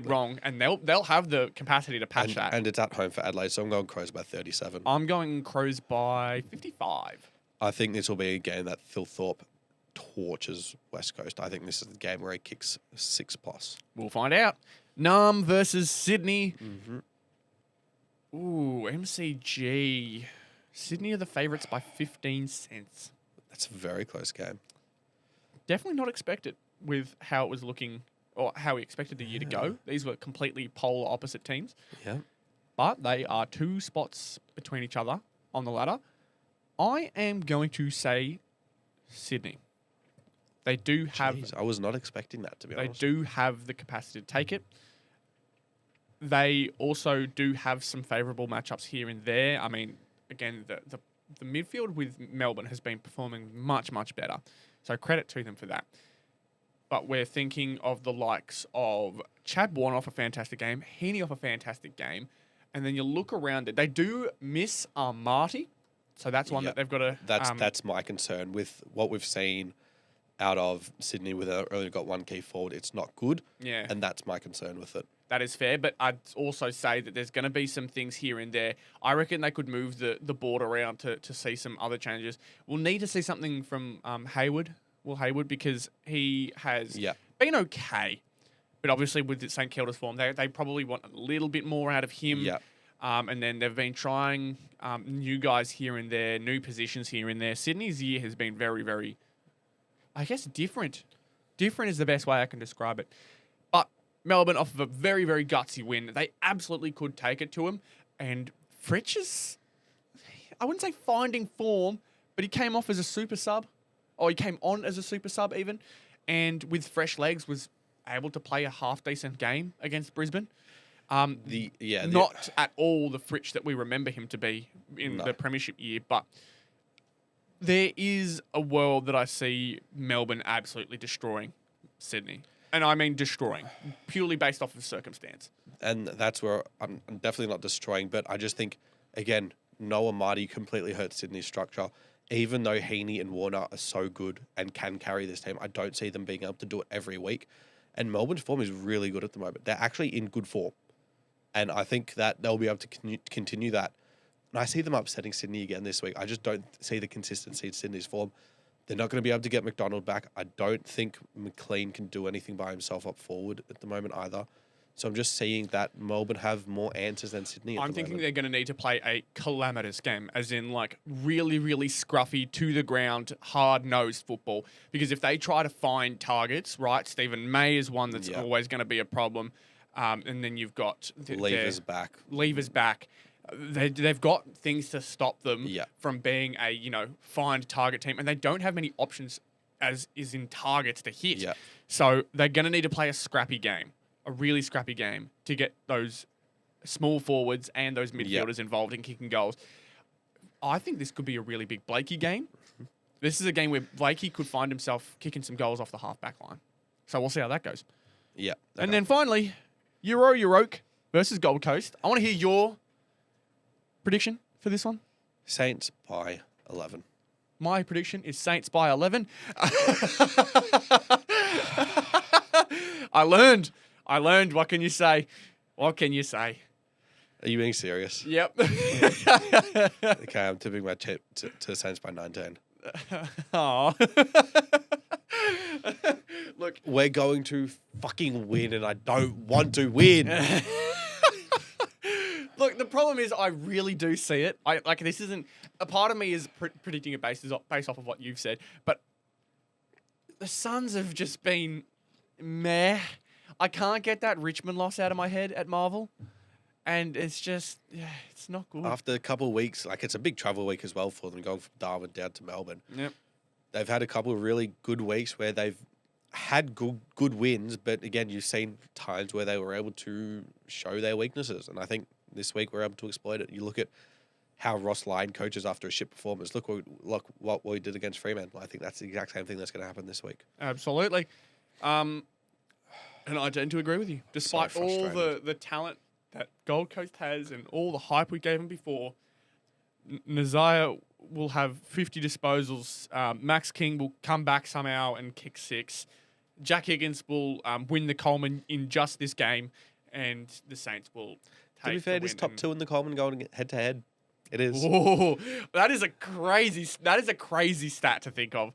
wrong, and they'll have the capacity to patch that. And it's at home for Adelaide, so I'm going Crows by 37. I'm going Crows by 55. I think this will be a game that Phil Thorpe torches West Coast. I think this is the game where he kicks 6+. We'll find out. Nam versus Sydney. Mm-hmm. Ooh, MCG. Sydney are the favourites by 15 cents. That's a very close game. Definitely not expected with how it was looking or how we expected the year to go. These were completely polar opposite teams. Yeah. But they are 2 spots between each other on the ladder. I am going to say Sydney. They do have... I was not expecting that, to be honest. They do have the capacity to take it. They also do have some favourable matchups here and there. I mean, again, the midfield with Melbourne has been performing much, much better. So credit to them for that. But we're thinking of the likes of Chad Warner off a fantastic game, Heaney off a fantastic game, and then you look around it. They do miss Marty, so that's one that they've got to... That's my concern with what we've seen out of Sydney with only got one key forward. It's not good, and that's my concern with it. That is fair, but I'd also say that there's going to be some things here and there. I reckon they could move the board around to see some other changes. We'll need to see something from Will Hayward, because he has been okay. But obviously with St Kilda's form, they probably want a little bit more out of him. Yeah. And then they've been trying new guys here and there, new positions here and there. Sydney's year has been very, very, I guess, different. Different is the best way I can describe it. But Melbourne, off of a very, very gutsy win, they absolutely could take it to him. And Fritsch is, I wouldn't say finding form, but he came off as a super sub. Or he came on as a super sub even. And with fresh legs was able to play a half-decent game against Brisbane. Not at all the Fritsch that we remember him to be in the premiership year, but there is a world that I see Melbourne absolutely destroying Sydney. And I mean destroying, purely based off of circumstance. And that's where I'm definitely not destroying, but I just think, again, Noah Marty completely hurts Sydney's structure. Even though Heaney and Warner are so good and can carry this team, I don't see them being able to do it every week. And Melbourne's form is really good at the moment. They're actually in good form. And I think that they'll be able to continue that. And I see them upsetting Sydney again this week. I just don't see the consistency in Sydney's form. They're not going to be able to get McDonald back. I don't think McLean can do anything by himself up forward at the moment either. So I'm just seeing that Melbourne have more answers than Sydney. I'm thinking they're going to need to play a calamitous game, as in like really, really scruffy, to the ground, hard-nosed football. Because if they try to find targets, right, Stephen May is one that's always going to be a problem. And then you've got... Lever's back. Lever's back. They've got things to stop them Yeah. from being a, find target team, and they don't have many options as is in targets to hit. Yeah. So they're going to need to play a scrappy game, a really scrappy game to get those small forwards and those midfielders involved in kicking goals. I think this could be a really big Blakey game. This is a game where Blakey could find himself kicking some goals off the half-back line. So we'll see how that goes. Yeah. And then finally, Euroke versus Gold Coast. I want to hear your prediction for this one. Saints by 11. My prediction is Saints by 11. I learned. What can you say? What can you say? Are you being serious? Yep. Okay, I'm tipping my tip to Saints by 19. Aw. Look, We're going to fucking win, and I don't want to win. Look, the problem is I really do see it. This isn't a part of me is predicting it based off of what you've said, but the Suns have just been meh. I can't get that Richmond loss out of my head at Marvel, and it's just it's not good. After a couple of weeks, it's a big travel week as well for them, going from Darwin down to Melbourne. Yep. They've had a couple of really good weeks where they've had good wins, but again, you've seen times where they were able to show their weaknesses, and I think this week we're able to exploit it. You look at how Ross Lyon coaches after a shit performance. Look what we did against Fremantle. I think that's the exact same thing that's going to happen this week. Absolutely. And I tend to agree with you. Despite all the talent that Gold Coast has and all the hype we gave them before, Nazaya will have 50 disposals. Max King will come back somehow and kick 6. Jack Higgins will win the Coleman in just this game, and the Saints will take To be fair, it is top 2 in the Coleman going head to head. It is. Whoa, that is a crazy stat to think of.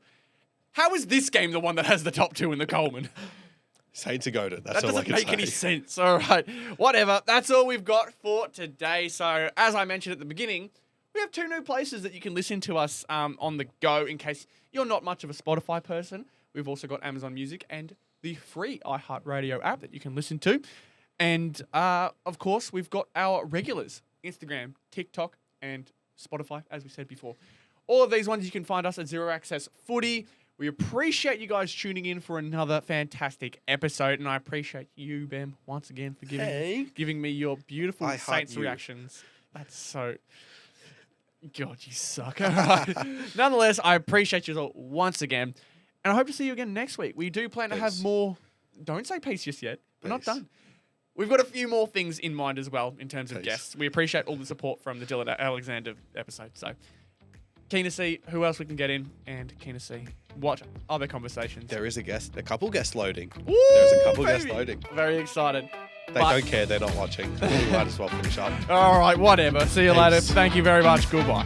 How is this game the one that has the top 2 in the Coleman? Saints are goated. That's That all I doesn't can make say. any sense. All right. Whatever. That's all we've got for today. So, as I mentioned at the beginning, we have 2 new places that you can listen to us on the go in case you're not much of a Spotify person. We've also got Amazon Music and the free iHeartRadio app that you can listen to. And, of course, we've got our regulars, Instagram, TikTok, and Spotify, as we said before. All of these ones you can find us at Zero Access Footy. We appreciate you guys tuning in for another fantastic episode, and I appreciate you, Behm, once again for giving me your beautiful Saints reactions. That's so... God, you suck. All right. Nonetheless, I appreciate you all once again, and I hope to see you again next week. We do plan to have more... Don't say peace just yet. We're not done. We've got a few more things in mind as well in terms of guests. We appreciate all the support from the Dylan Alexander episode, so... Keen to see who else we can get in, and keen to see what other conversations. There is a couple guests loading. Woo, There's a couple guests loading. Very excited. They don't care. They're not watching. We might as well finish up. All right, whatever. See you later. Thank you very much. Goodbye.